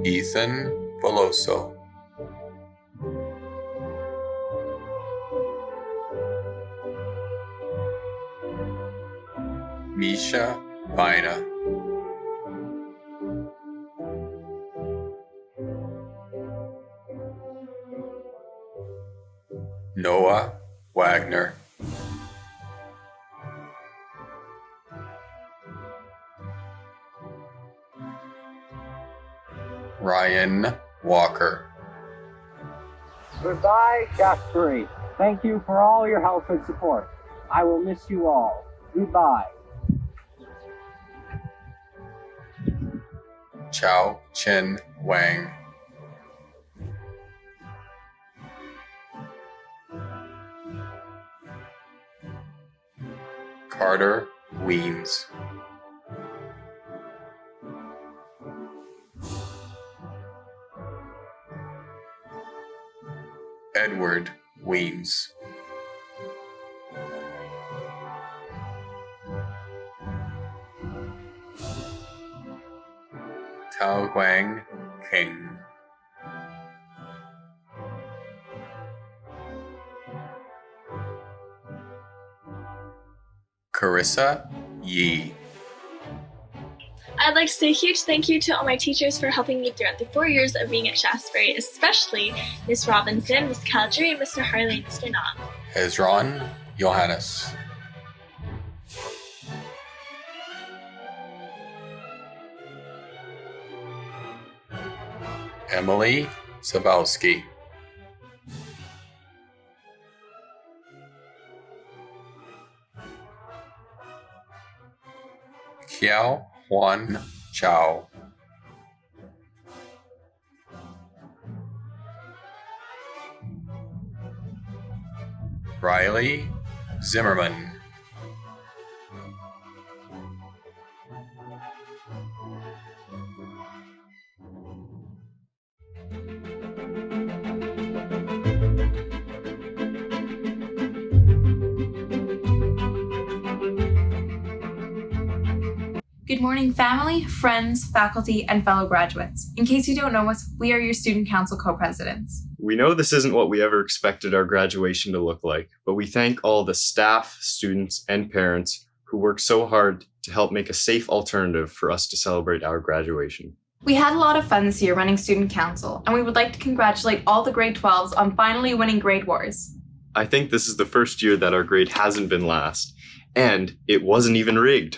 Ethan Veloso. Misha Vina. Noah Wagner. Ryan Walker. Goodbye, Shaftesbury. Thank you for all your help and support. I will miss you all. Goodbye. Chao Chen Wang. Carter Weems. Edward Weems. Tao Guang King. Carissa Yee. I'd like to say a huge thank you to all my teachers for helping me throughout the 4 years of being at Shaftesbury, especially Miss Robinson, Miss Caldry, and Mr. Harley and Mr. Nam. Hezron Johannes. Emily Zabowski. Kiao Juan Chao. Riley Zimmerman. Good morning, family, friends, faculty, and fellow graduates. In case you don't know us, we are your Student Council co-presidents. We know this isn't what we ever expected our graduation to look like, but we thank all the staff, students, and parents who worked so hard to help make a safe alternative for us to celebrate our graduation. We had a lot of fun this year running Student Council, and we would like to congratulate all the grade 12s on finally winning Grade Wars. I think this is the first year that our grade hasn't been last, and it wasn't even rigged.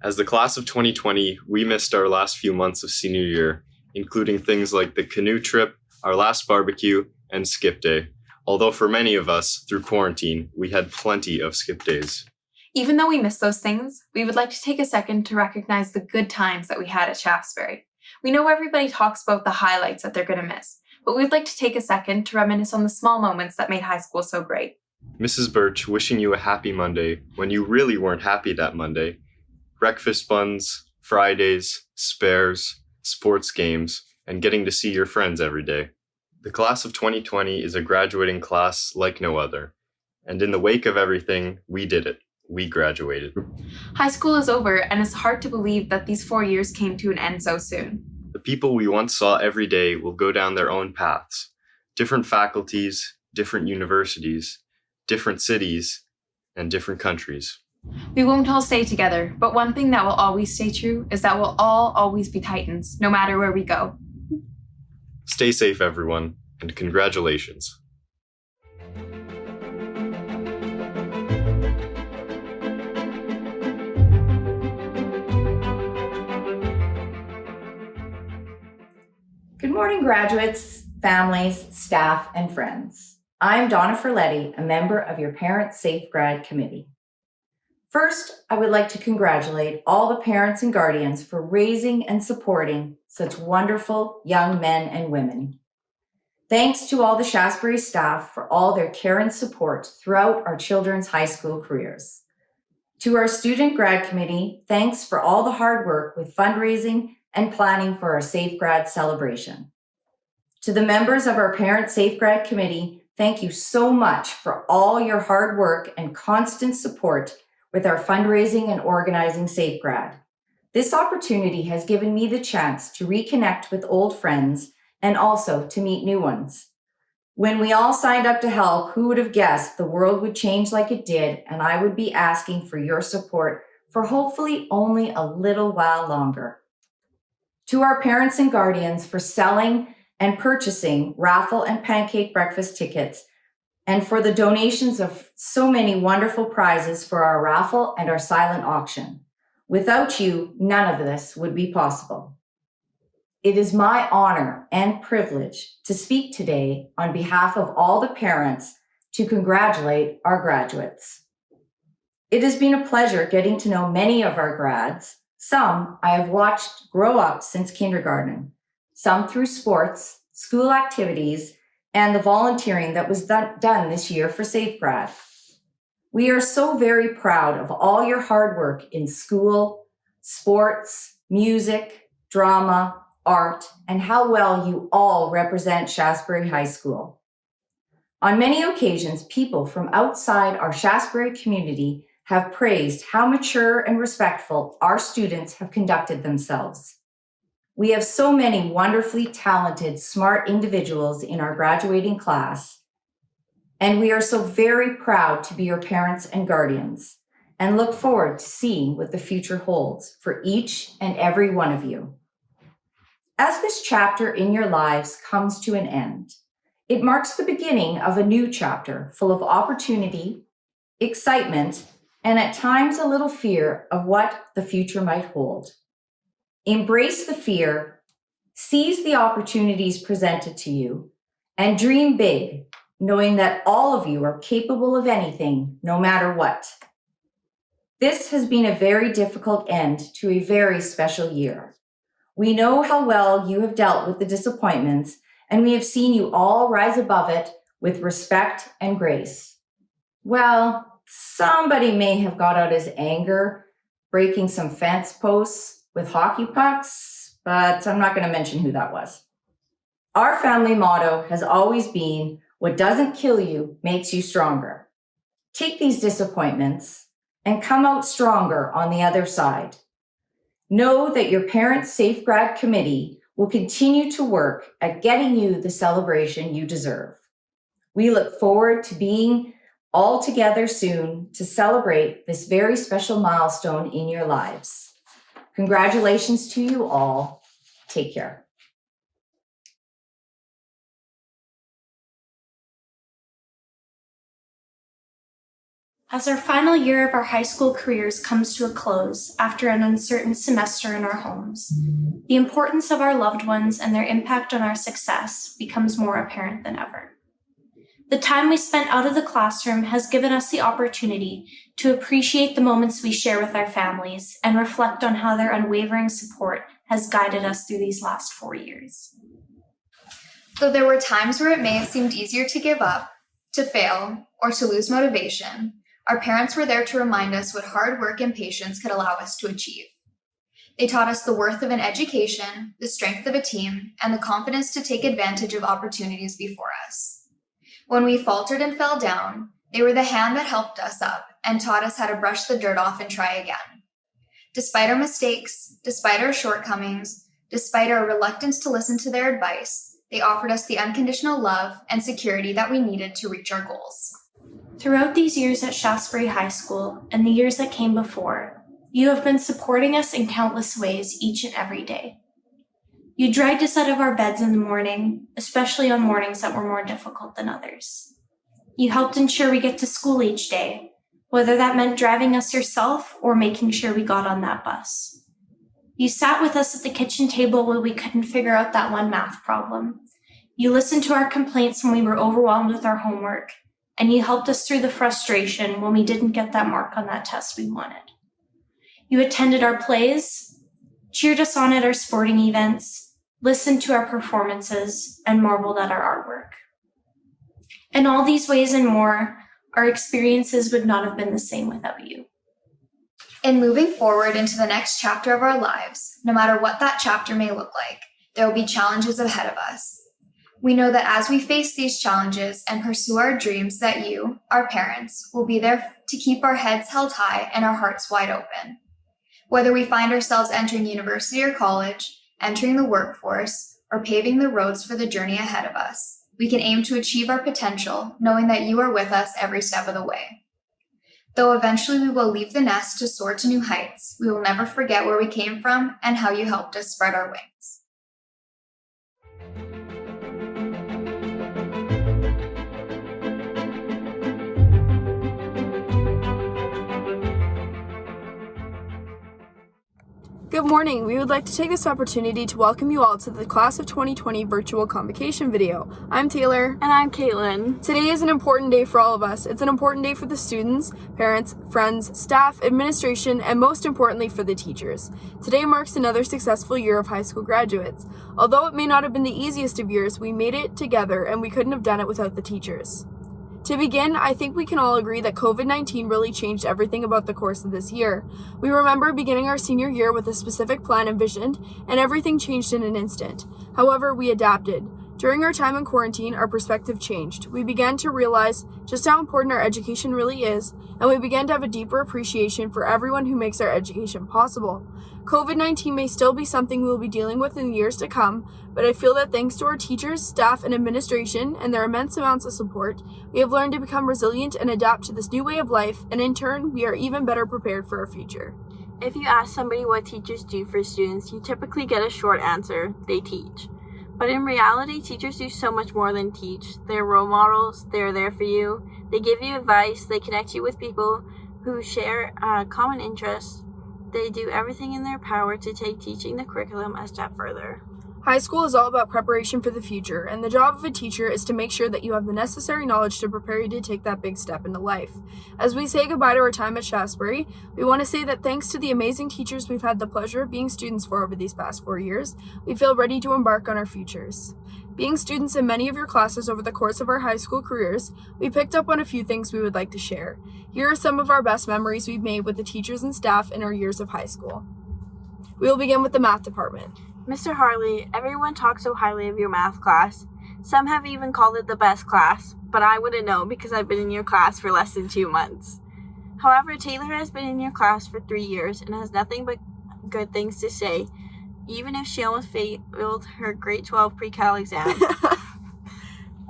As the class of 2020, we missed our last few months of senior year, including things like the canoe trip, our last barbecue, and skip day. Although for many of us, through quarantine, we had plenty of skip days. Even though we miss those things, we would like to take a second to recognize the good times that we had at Shaftesbury. We know everybody talks about the highlights that they're going to miss, but we'd like to take a second to reminisce on the small moments that made high school so great. Mrs. Birch wishing you a happy Monday when you really weren't happy that Monday. Breakfast buns, Fridays, spares, sports games, and getting to see your friends every day. The class of 2020 is a graduating class like no other. And in the wake of everything, we did it. We graduated. High school is over, and it's hard to believe that these 4 years came to an end so soon. The people we once saw every day will go down their own paths. Different faculties, different universities, different cities, and different countries. We won't all stay together, but one thing that will always stay true is that we'll all always be Titans, no matter where we go. Stay safe, everyone, and congratulations. Good morning, graduates, families, staff, and friends. I'm Donna Ferletti, a member of your Parents Safe Grad Committee. First, I would like to congratulate all the parents and guardians for raising and supporting such wonderful young men and women. Thanks to all the Shaftesbury staff for all their care and support throughout our children's high school careers. To our Student Grad Committee, thanks for all the hard work with fundraising and planning for our Safe Grad celebration. To the members of our Parents Safe Grad Committee, thank you so much for all your hard work and constant support with our fundraising and organizing Safe Grad. This opportunity has given me the chance to reconnect with old friends and also to meet new ones. When we all signed up to help, who would have guessed the world would change like it did, and I would be asking for your support for hopefully only a little while longer. To our parents and guardians for selling and purchasing raffle and pancake breakfast tickets, and for the donations of so many wonderful prizes for our raffle and our silent auction. Without you, none of this would be possible. It is my honor and privilege to speak today on behalf of all the parents to congratulate our graduates. It has been a pleasure getting to know many of our grads. Some I have watched grow up since kindergarten, some through sports, school activities, and the volunteering that was done this year for Safe Grad. We are so very proud of all your hard work in school, sports, music, drama, art, and how well you all represent Shasbury High School. On many occasions, people from outside our Shasbury community have praised how mature and respectful our students have conducted themselves. We have so many wonderfully talented, smart individuals in our graduating class, and we are so very proud to be your parents and guardians and look forward to seeing what the future holds for each and every one of you. As this chapter in your lives comes to an end, it marks the beginning of a new chapter full of opportunity, excitement, and at times a little fear of what the future might hold. Embrace the fear, seize the opportunities presented to you, and dream big, knowing that all of you are capable of anything, no matter what. This has been a very difficult end to a very special year. We know how well you have dealt with the disappointments, and we have seen you all rise above it with respect and grace. Well, somebody may have got out his anger, breaking some fence posts with hockey pucks, but I'm not going to mention who that was. Our family motto has always been, what doesn't kill you makes you stronger. Take these disappointments and come out stronger on the other side. Know that your Parents Safe Grad Committee will continue to work at getting you the celebration you deserve. We look forward to being all together soon to celebrate this very special milestone in your lives. Congratulations to you all. Take care. As our final year of our high school careers comes to a close after an uncertain semester in our homes, the importance of our loved ones and their impact on our success becomes more apparent than ever. The time we spent out of the classroom has given us the opportunity to appreciate the moments we share with our families and reflect on how their unwavering support has guided us through these last 4 years. Though there were times where it may have seemed easier to give up, to fail, or to lose motivation, our parents were there to remind us what hard work and patience could allow us to achieve. They taught us the worth of an education, the strength of a team, and the confidence to take advantage of opportunities before us. When we faltered and fell down, they were the hand that helped us up and taught us how to brush the dirt off and try again. Despite our mistakes, despite our shortcomings, despite our reluctance to listen to their advice, they offered us the unconditional love and security that we needed to reach our goals. Throughout these years at Shasbury High School and the years that came before, you have been supporting us in countless ways each and every day. You dragged us out of our beds in the morning, especially on mornings that were more difficult than others. You helped ensure we get to school each day, whether that meant driving us yourself or making sure we got on that bus. You sat with us at the kitchen table when we couldn't figure out that one math problem. You listened to our complaints when we were overwhelmed with our homework, and you helped us through the frustration when we didn't get that mark on that test we wanted. You attended our plays, cheered us on at our sporting events, listened to our performances, and marveled at our artwork. In all these ways and more, our experiences would not have been the same without you. In moving forward into the next chapter of our lives, no matter what that chapter may look like, there will be challenges ahead of us. We know that as we face these challenges and pursue our dreams, that you, our parents, will be there to keep our heads held high and our hearts wide open. Whether we find ourselves entering university or college, entering the workforce, or paving the roads for the journey ahead of us, we can aim to achieve our potential, knowing that you are with us every step of the way. Though eventually we will leave the nest to soar to new heights, we will never forget where we came from and how you helped us spread our wings. Good morning. We would like to take this opportunity to welcome you all to the Class of 2020 virtual convocation video. I'm Taylor. And I'm Caitlin. Today is an important day for all of us. It's an important day for the students, parents, friends, staff, administration, and most importantly for the teachers. Today marks another successful year of high school graduates. Although it may not have been the easiest of years, we made it together and we couldn't have done it without the teachers. To begin, I think we can all agree that COVID-19 really changed everything about the course of this year. We remember beginning our senior year with a specific plan envisioned, and everything changed in an instant. However, we adapted. During our time in quarantine, our perspective changed. We began to realize just how important our education really is, and we began to have a deeper appreciation for everyone who makes our education possible. COVID-19 may still be something we will be dealing with in the years to come, but I feel that thanks to our teachers, staff, and administration, and their immense amounts of support, we have learned to become resilient and adapt to this new way of life, and in turn, we are even better prepared for our future. If you ask somebody what teachers do for students, you typically get a short answer: they teach. But in reality, teachers do so much more than teach. They're role models, they're there for you, they give you advice, they connect you with people who share common interests. They do everything in their power to take teaching the curriculum a step further. High school is all about preparation for the future, and the job of a teacher is to make sure that you have the necessary knowledge to prepare you to take that big step into life. As we say goodbye to our time at Shaftesbury, we want to say that thanks to the amazing teachers we've had the pleasure of being students for over these past 4 years, we feel ready to embark on our futures. Being students in many of your classes over the course of our high school careers, we picked up on a few things we would like to share. Here are some of our best memories we've made with the teachers and staff in our years of high school. We will begin with the math department. Mr. Harley, everyone talks so highly of your math class. Some have even called it the best class, but I wouldn't know because I've been in your class for less than 2 months. However, Taylor has been in your class for 3 years and has nothing but good things to say, even if she almost failed her grade 12 pre-cal exam.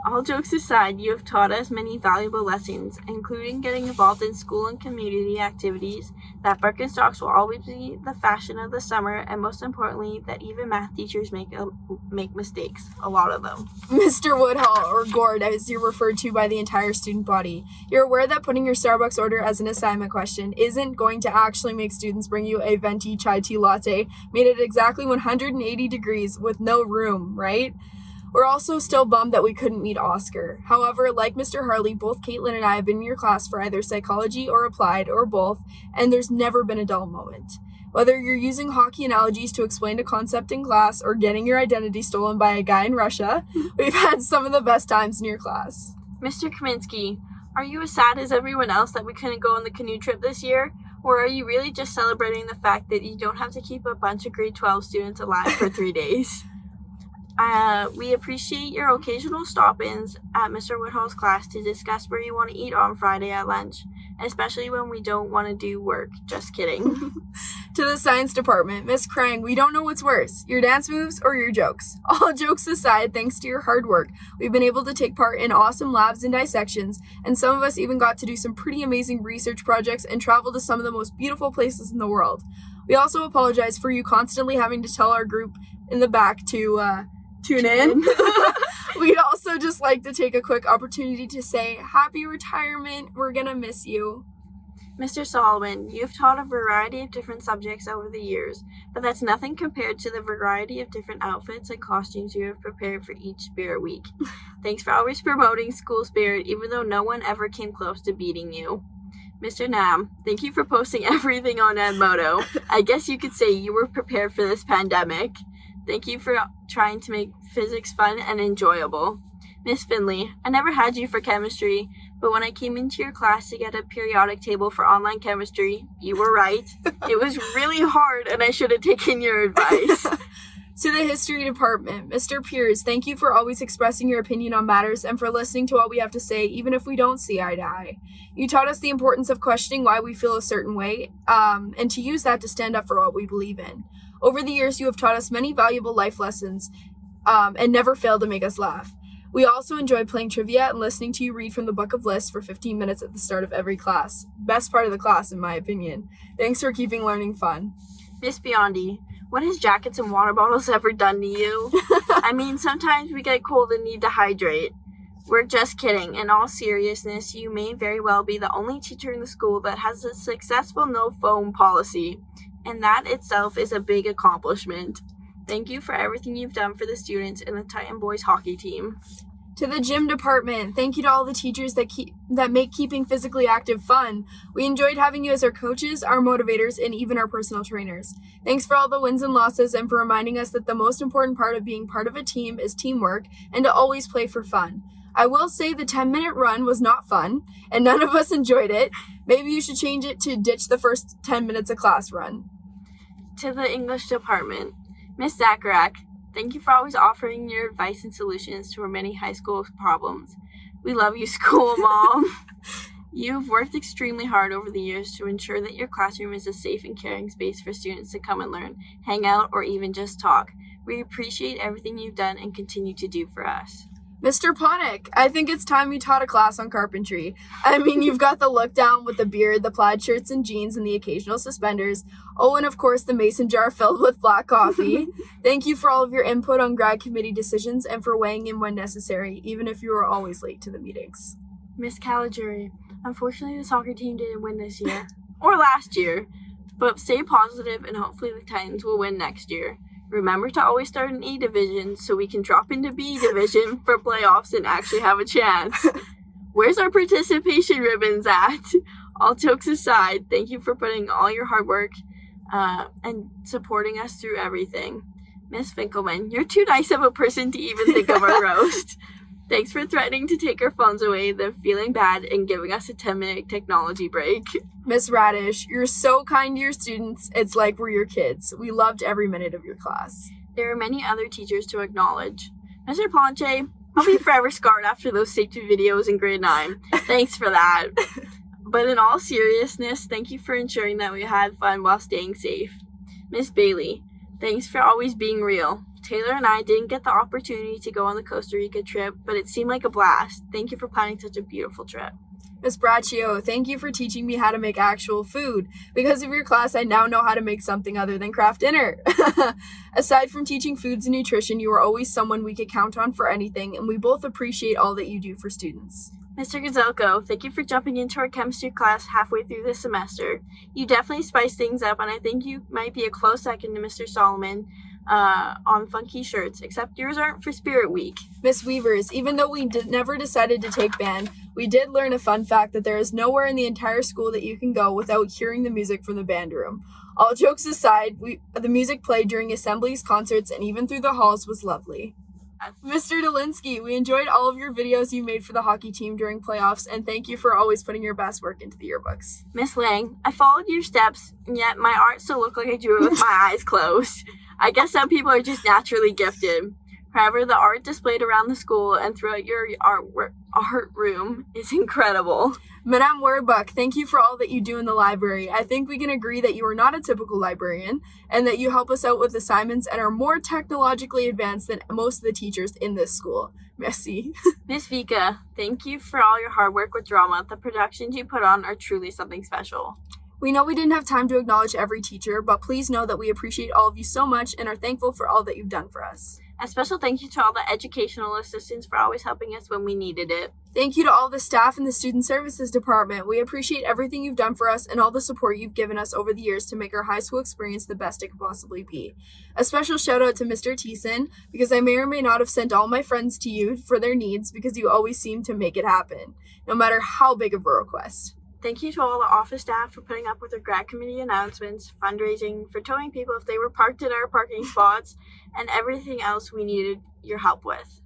All jokes aside, you have taught us many valuable lessons, including getting involved in school and community activities, that Birkenstocks will always be the fashion of the summer, and most importantly, that even math teachers make mistakes, a lot of them. Mr. Woodhull, or Gord, as you're referred to by the entire student body, you're aware that putting your Starbucks order as an assignment question isn't going to actually make students bring you a venti chai tea latte made at exactly 180 degrees with no room, right? We're also still bummed that we couldn't meet Oscar. However, like Mr. Harley, both Caitlin and I have been in your class for either psychology or applied or both, and there's never been a dull moment. Whether you're using hockey analogies to explain a concept in class or getting your identity stolen by a guy in Russia, we've had some of the best times in your class. Mr. Kaminsky, are you as sad as everyone else that we couldn't go on the canoe trip this year? Or are you really just celebrating the fact that you don't have to keep a bunch of grade 12 students alive for 3 days? We appreciate your occasional stop-ins at Mr. Woodhull's class to discuss where you want to eat on Friday at lunch, especially when we don't want to do work. Just kidding. To the science department, Miss Krang, we don't know what's worse, your dance moves or your jokes. All jokes aside, thanks to your hard work, we've been able to take part in awesome labs and dissections, and some of us even got to do some pretty amazing research projects and travel to some of the most beautiful places in the world. We also apologize for you constantly having to tell our group in the back to tune in. We'd also just like to take a quick opportunity to say happy retirement. We're gonna miss you. Mr. Solomon, you've taught a variety of different subjects over the years, but that's nothing compared to the variety of different outfits and costumes you have prepared for each Spirit Week. Thanks for always promoting school spirit, even though no one ever came close to beating you. Mr. Nam, thank you for posting everything on Edmodo. I guess you could say you were prepared for this pandemic. Thank you for trying to make physics fun and enjoyable. Miss Finley, I never had you for chemistry, but when I came into your class to get a periodic table for online chemistry, you were right. It was really hard and I should have taken your advice. To the history department, Mr. Piers, thank you for always expressing your opinion on matters and for listening to what we have to say, even if we don't see eye to eye. You taught us the importance of questioning why we feel a certain way, and to use that to stand up for what we believe in. Over the years, you have taught us many valuable life lessons, and never failed to make us laugh. We also enjoyed playing trivia and listening to you read from the Book of Lists for 15 minutes at the start of every class. Best part of the class, in my opinion. Thanks for keeping learning fun. Miss Biondi, what has jackets and water bottles ever done to you? I mean, sometimes we get cold and need to hydrate. We're just kidding. In all seriousness, you may very well be the only teacher in the school that has a successful no foam policy, and that itself is a big accomplishment. Thank you for everything you've done for the students and the Titan Boys hockey team. To the gym department, thank you to all the teachers that make keeping physically active fun. We enjoyed having you as our coaches, our motivators, and even our personal trainers. Thanks for all the wins and losses and for reminding us that the most important part of being part of a team is teamwork and to always play for fun. I will say the 10-minute run was not fun, and none of us enjoyed it. Maybe you should change it to ditch the first 10 minutes of class run. To the English department, Miss Zacharek, thank you for always offering your advice and solutions to our many high school problems. We love you, school mom. You've worked extremely hard over the years to ensure that your classroom is a safe and caring space for students to come and learn, hang out, or even just talk. We appreciate everything you've done and continue to do for us. Mr. Ponick, I think it's time you taught a class on carpentry. I mean, you've got the look down with the beard, the plaid shirts and jeans, and the occasional suspenders. Oh, and of course, the mason jar filled with black coffee. Thank you for all of your input on grad committee decisions and for weighing in when necessary, even if you were always late to the meetings. Miss Caligiuri, unfortunately the soccer team didn't win this year, or last year, but stay positive and hopefully the Titans will win next year. Remember to always start in A Division so we can drop into B Division for playoffs and actually have a chance. Where's our participation ribbons at? All jokes aside, thank you for putting all your hard work and supporting us through everything. Miss Finkelman, you're too nice of a person to even think of our roast. Thanks for threatening to take our phones away, then feeling bad and giving us a 10-minute technology break. Miss Radish, you're so kind to your students, it's like we're your kids. We loved every minute of your class. There are many other teachers to acknowledge. Mr. Planche, I'll be forever scarred after those safety videos in grade 9. Thanks for that. But in all seriousness, thank you for ensuring that we had fun while staying safe. Miss Bailey, thanks for always being real. Taylor and I didn't get the opportunity to go on the Costa Rica trip, but it seemed like a blast. Thank you for planning such a beautiful trip. Miss Braccio, thank you for teaching me how to make actual food. Because of your class, I now know how to make something other than craft dinner. Aside from teaching foods and nutrition, you are always someone we could count on for anything, and we both appreciate all that you do for students. Mr. Gazelko, thank you for jumping into our chemistry class halfway through the semester. You definitely spiced things up, and I think you might be a close second to Mr. Solomon on funky shirts, except yours aren't for Spirit Week. Miss Weavers, even though we never decided to take band, we did learn a fun fact that there is nowhere in the entire school that you can go without hearing the music from the band room. All jokes aside, the music played during assemblies, concerts, and even through the halls was lovely. Mr. Dolinsky, we enjoyed all of your videos you made for the hockey team during playoffs, and thank you for always putting your best work into the yearbooks. Miss Lang, I followed your steps, and yet my art still looked like I drew it with my eyes closed. I guess some people are just naturally gifted. However, the art displayed around the school and throughout your art room is incredible. Madame Werbuck, thank you for all that you do in the library. I think we can agree that you are not a typical librarian and that you help us out with assignments and are more technologically advanced than most of the teachers in this school. Merci. Miss Vika, thank you for all your hard work with drama. The productions you put on are truly something special. We know we didn't have time to acknowledge every teacher, but please know that we appreciate all of you so much and are thankful for all that you've done for us. A special thank you to all the educational assistants for always helping us when we needed it. Thank you to all the staff in the Student Services Department. We appreciate everything you've done for us and all the support you've given us over the years to make our high school experience the best it could possibly be. A special shout out to Mr. Thiessen, because I may or may not have sent all my friends to you for their needs because you always seem to make it happen, no matter how big of a request. Thank you to all the office staff for putting up with our grad committee announcements, fundraising, for towing people if they were parked in our parking spots, and everything else we needed your help with.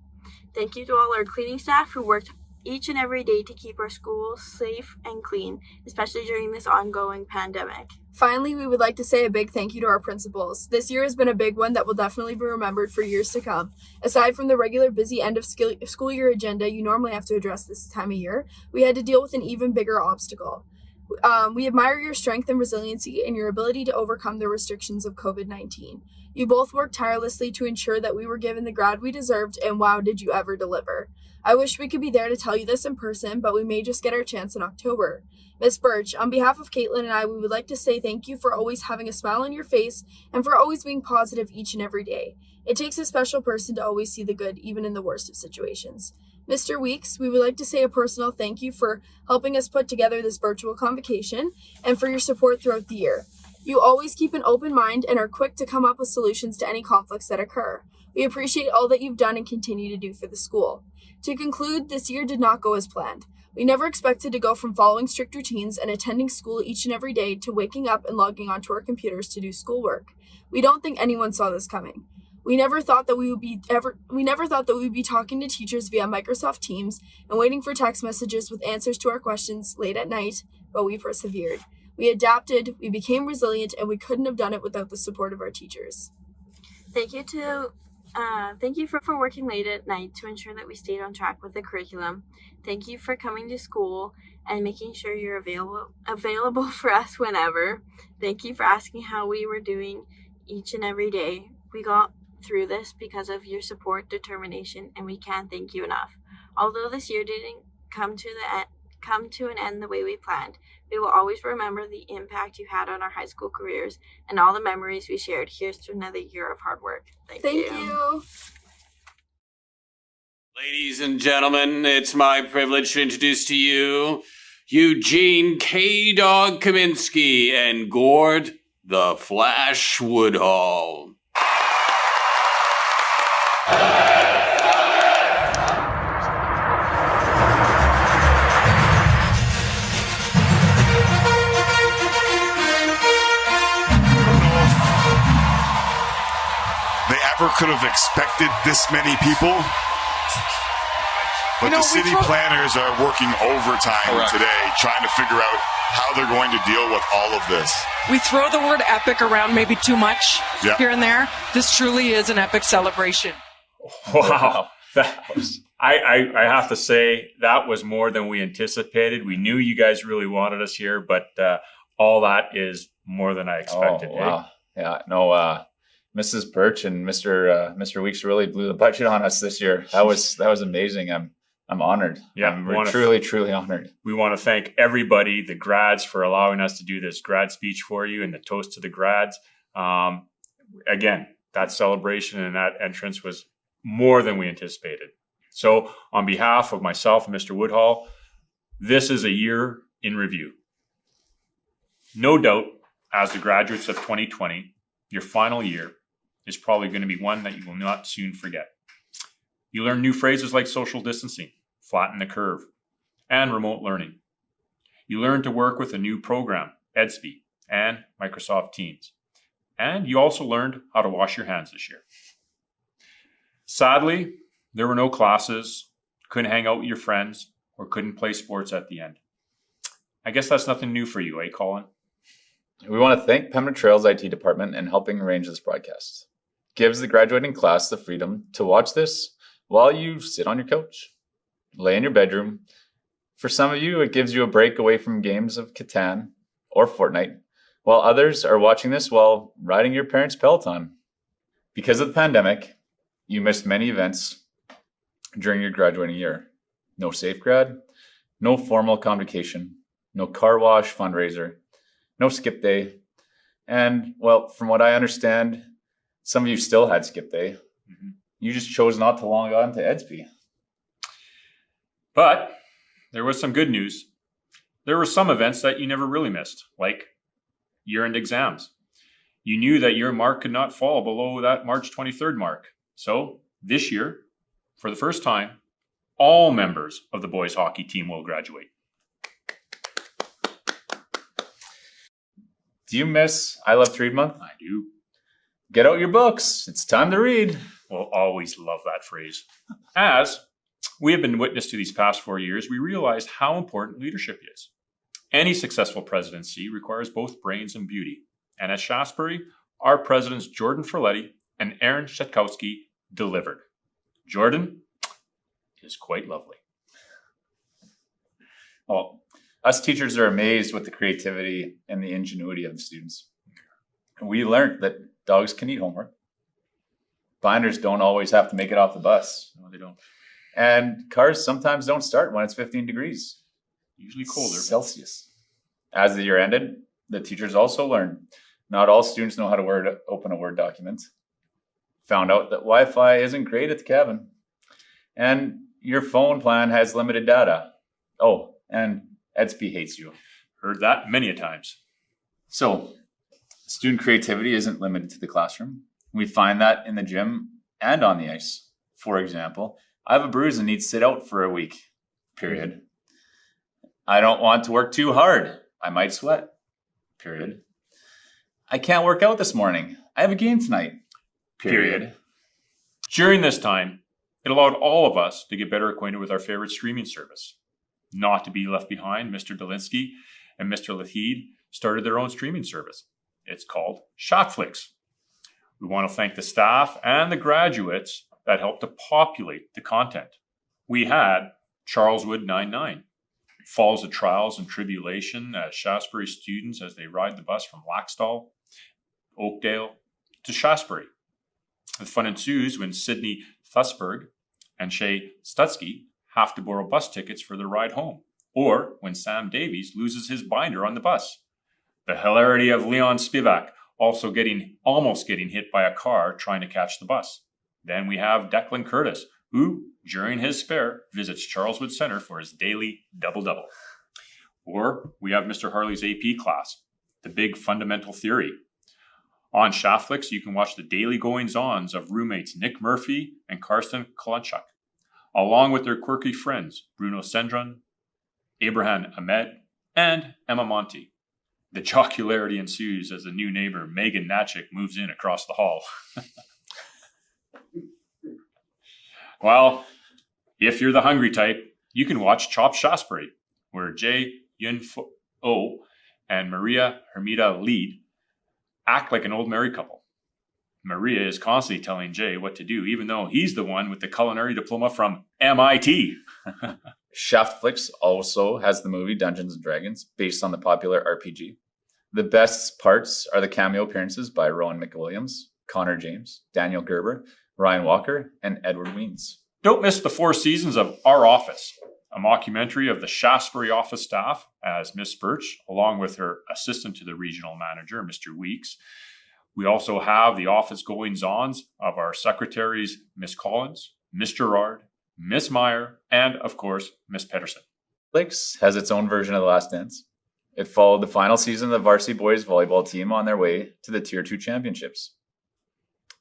Thank you to all our cleaning staff who worked each and every day to keep our schools safe and clean, especially during this ongoing pandemic. Finally, we would like to say a big thank you to our principals. This year has been a big one that will definitely be remembered for years to come. Aside from the regular busy end of school year agenda you normally have to address this time of year, we had to deal with an even bigger obstacle. We admire your strength and resiliency and your ability to overcome the restrictions of COVID-19. You both worked tirelessly to ensure that we were given the grad we deserved, and wow, did you ever deliver. I wish we could be there to tell you this in person, but we may just get our chance in October. Miss Birch, on behalf of Caitlin and I, we would like to say thank you for always having a smile on your face and for always being positive each and every day. It takes a special person to always see the good, even in the worst of situations. Mr. Weeks, we would like to say a personal thank you for helping us put together this virtual convocation and for your support throughout the year. You always keep an open mind and are quick to come up with solutions to any conflicts that occur. We appreciate all that you've done and continue to do for the school. To conclude, this year did not go as planned. We never expected to go from following strict routines and attending school each and every day to waking up and logging onto our computers to do schoolwork. We don't think anyone saw this coming. We never thought that we would be talking to teachers via Microsoft Teams and waiting for text messages with answers to our questions late at night, but we persevered. We adapted, we became resilient, and we couldn't have done it without the support of our teachers. Thank you for working late at night to ensure that we stayed on track with the curriculum. Thank you for coming to school and making sure you're available for us whenever. Thank you for asking how we were doing each and every day. We got through this because of your support, determination, and we can't thank you enough. Although this year didn't come to an end the way we planned, we will always remember the impact you had on our high school careers and all the memories we shared. Here's to another year of hard work. Thank you. Ladies and gentlemen, it's my privilege to introduce to you Eugene K-Dog Kaminsky and Gord the Flash Woodhall. They ever could have expected this many people? But the city planners are working overtime today trying to figure out how they're going to deal with all of this. We throw the word epic around maybe too much here and there. This truly is an epic celebration. Wow. I have to say, that was more than we anticipated. We knew you guys really wanted us here, but all that is more than I expected. Oh, wow. Yeah, no, Mrs. Birch and Mr. Weeks really blew the budget on us this year. That was amazing. I'm honored. Yeah, I'm truly honored. We want to thank everybody, the grads, for allowing us to do this grad speech for you and the toast to the grads. Again, that celebration and that entrance was more than we anticipated. So on behalf of myself and Mr. Woodhall, this is a year in review. No doubt, as the graduates of 2020, your final year is probably going to be one that you will not soon forget. You learn new phrases like social distancing, flatten the curve, and remote learning. You learn to work with a new program, EdSpe, and Microsoft Teams. And you also learned how to wash your hands this year. Sadly, there were no classes, couldn't hang out with your friends, or couldn't play sports at the end. I guess that's nothing new for you, eh, Colin? We want to thank Pembina Trails IT department in helping arrange this broadcast. Gives the graduating class the freedom to watch this while you sit on your couch, lay in your bedroom. For some of you, it gives you a break away from games of Catan or Fortnite, while others are watching this while riding your parents' Peloton. Because of the pandemic, you missed many events during your graduating year. No safe grad, no formal convocation, no car wash fundraiser, no skip day. And, well, from what I understand, some of you still had skip day. Mm-hmm. You just chose not to log on to EdSpe. But there was some good news. There were some events that you never really missed, like year-end exams. You knew that your mark could not fall below that March 23rd mark. So this year, for the first time, all members of the boys hockey team will graduate. Do you miss I Love to Read Month? I do. Get out your books. It's time to read. We'll always love that phrase. As we have been witness to these past 4 years, we realized how important leadership is. Any successful presidency requires both brains and beauty. And at Shaftesbury, our presidents Jordan Ferletti and Aaron Shetkowski delivered. Jordan is quite lovely. Well, us teachers are amazed with the creativity and the ingenuity of the students. We learned that dogs can eat homework. Binders don't always have to make it off the bus. No, they don't. And cars sometimes don't start when it's 15 degrees. Usually colder. Celsius. As the year ended, the teachers also learned not all students know how to open a Word document. Found out that Wi-Fi isn't great at the cabin. And your phone plan has limited data. Oh, and EdSpe hates you. Heard that many a times. So, student creativity isn't limited to the classroom. We find that in the gym and on the ice. For example, I have a bruise and need to sit out for a week, period. I don't want to work too hard. I might sweat, period. I can't work out this morning. I have a game tonight, period. During this time, it allowed all of us to get better acquainted with our favorite streaming service. Not to be left behind, Mr. Dolinsky and Mr. Lahid started their own streaming service. It's called Shotflix. We want to thank the staff and the graduates that helped to populate the content. We had Charleswood 99, follows the trials and tribulation as Shaftesbury students as they ride the bus from Laxdal, Oakdale to Shaftesbury. The fun ensues when Sydney Thusberg and Shay Stutsky have to borrow bus tickets for their ride home, or when Sam Davies loses his binder on the bus. The hilarity of Leon Spivak also almost getting hit by a car trying to catch the bus. Then we have Declan Curtis, who, during his spare, visits Charleswood Center for his daily double-double. Or we have Mr. Harley's AP class, The Big Fundamental Theory. On Shotflix, you can watch the daily goings-ons of roommates Nick Murphy and Karsten Kalanchuk, along with their quirky friends Bruno Sendron, Abraham Ahmed, and Emma Monti. The jocularity ensues as the new neighbor Megan Natchik moves in across the hall. Well, if you're the hungry type, you can watch Chop Shaftesbury, where Jay Yun-Fo and Maria Hermida Lead act like an old married couple. Maria is constantly telling Jay what to do, even though he's the one with the culinary diploma from MIT. Shotflix also has the movie Dungeons and Dragons, based on the popular RPG. The best parts are the cameo appearances by Rowan McWilliams, Connor James, Daniel Gerber, Ryan Walker, and Edward Weens. Don't miss the 4 seasons of Our Office, a mockumentary of the Shaftesbury office staff as Miss Birch, along with her assistant to the regional manager, Mr. Weeks. We also have the office goings-ons of our secretaries, Miss Collins, Miss Gerard, Miss Meyer, and, of course, Miss Pedersen. Flix has its own version of The Last Dance. It followed the final season of the varsity boys volleyball team on their way to the Tier 2 championships.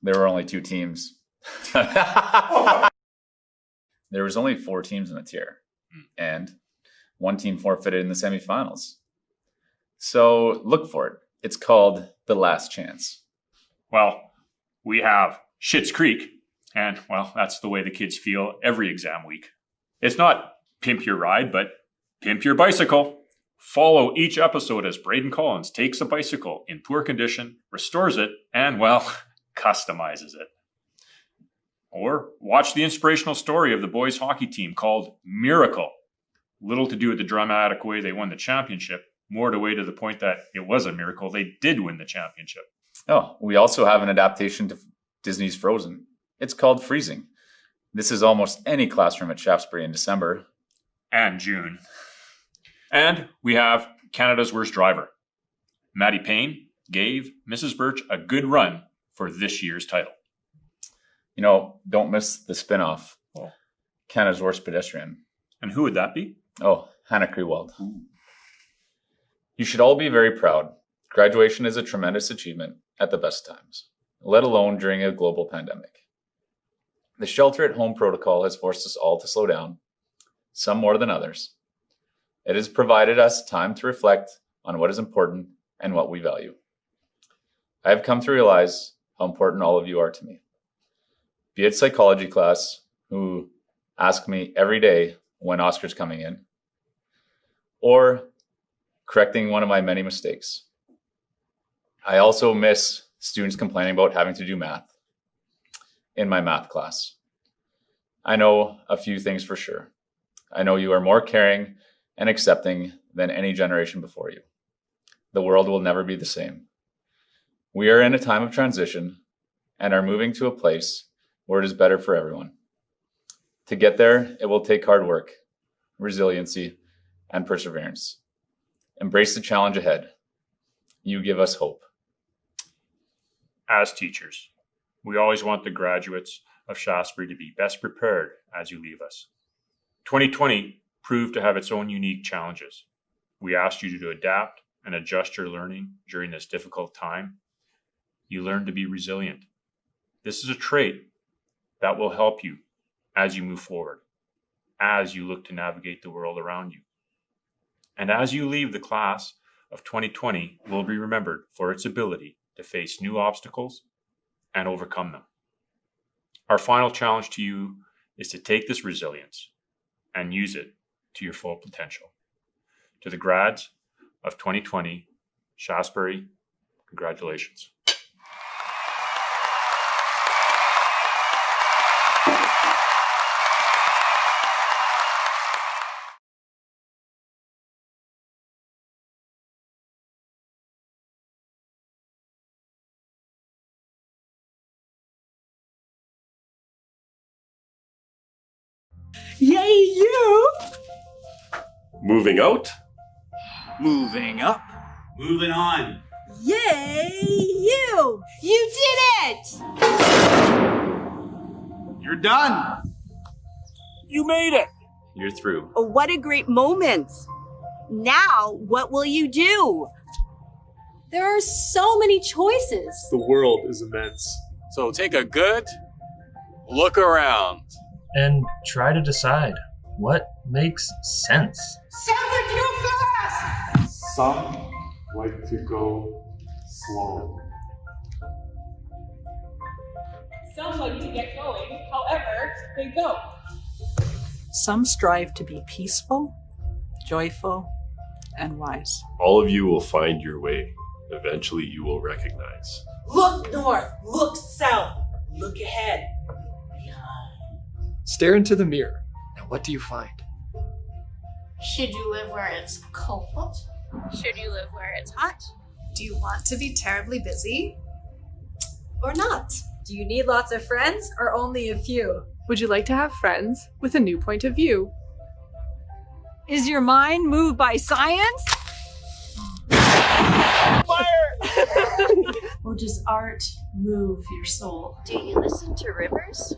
There were only 2 teams. There was only 4 teams in the tier, and 1 team forfeited in the semifinals. So look for it. It's called The Last Chance. Well, we have Schitt's Creek, and, well, that's the way the kids feel every exam week. It's not pimp your ride, but pimp your bicycle. Follow each episode as Braden Collins takes a bicycle in poor condition, restores it, and, well, customizes it. Or watch the inspirational story of the boys hockey team called Miracle. Little to do with the dramatic way they won the championship, more to way to the point that it was a miracle they did win the championship. Oh, we also have an adaptation to Disney's Frozen. It's called Freezing. This is almost any classroom at Shaftesbury in December. And June. And we have Canada's Worst Driver. Maddie Payne gave Mrs. Birch a good run for this year's title. You know, don't miss the spin-off, Canada's Worst Pedestrian. And who would that be? Oh, Hannah Krewald. You should all be very proud. Graduation is a tremendous achievement at the best times, let alone during a global pandemic. The shelter-at-home protocol has forced us all to slow down, some more than others. It has provided us time to reflect on what is important and what we value. I have come to realize how important all of you are to me. Be it psychology class, who ask me every day when Oscar's coming in, or correcting one of my many mistakes. I also miss students complaining about having to do math in my math class. I know a few things for sure. I know you are more caring and accepting than any generation before you. The world will never be the same. We are in a time of transition and are moving to a place where it is better for everyone. To get there, it will take hard work, resiliency, and perseverance. Embrace the challenge ahead. You give us hope. As teachers, we always want the graduates of Shaftesbury to be best prepared as you leave us. 2020 proved to have its own unique challenges. We asked you to adapt and adjust your learning during this difficult time. You learned to be resilient. This is a trait that will help you as you move forward, as you look to navigate the world around you. And as you leave, the class of 2020 will be remembered for its ability to face new obstacles and overcome them. Our final challenge to you is to take this resilience and use it to your full potential. To the grads of 2020, Shasbury, congratulations. Yay, you! Moving out. Moving up. Moving on. Yay, you! You did it! You're done. You made it. You're through. Oh, what a great moment. Now, what will you do? There are so many choices. The world is immense. So take a good look around. And try to decide what makes sense. Sounds like you're fast! Some like to go slow. Some like to get going, however they go. Some strive to be peaceful, joyful, and wise. All of you will find your way. Eventually, you will recognize. Look north, look south, look ahead. Stare into the mirror. Now, what do you find? Should you live where it's cold? Should you live where it's hot? Do you want to be terribly busy? Or not? Do you need lots of friends or only a few? Would you like to have friends with a new point of view? Is your mind moved by science? Or does art move your soul? Do you listen to rivers?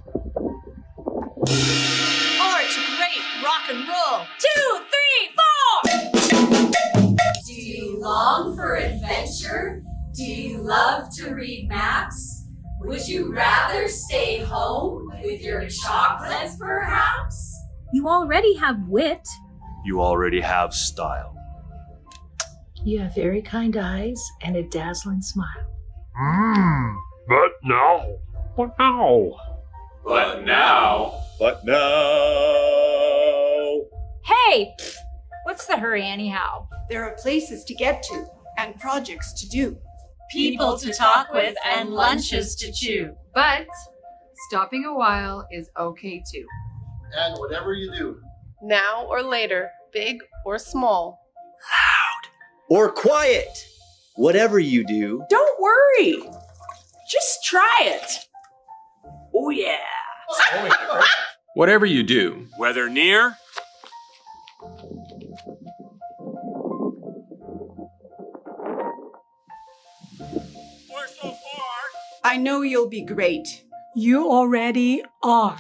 Art, great rock and roll. 2, 3, 4! Do you long for adventure? Do you love to read maps? Would you rather stay home with your chocolates, perhaps? You already have wit. You already have style. You have very kind eyes and a dazzling smile. But now. But now. Hey! What's the hurry anyhow? There are places to get to and projects to do. People to talk with and lunches to chew. But stopping a while is okay too. And whatever you do, Now or later, big or small. Or quiet. Whatever you do. Don't worry. Just try it. Oh, yeah. Whatever you do, whether near or so far, I know you'll be great. You already are.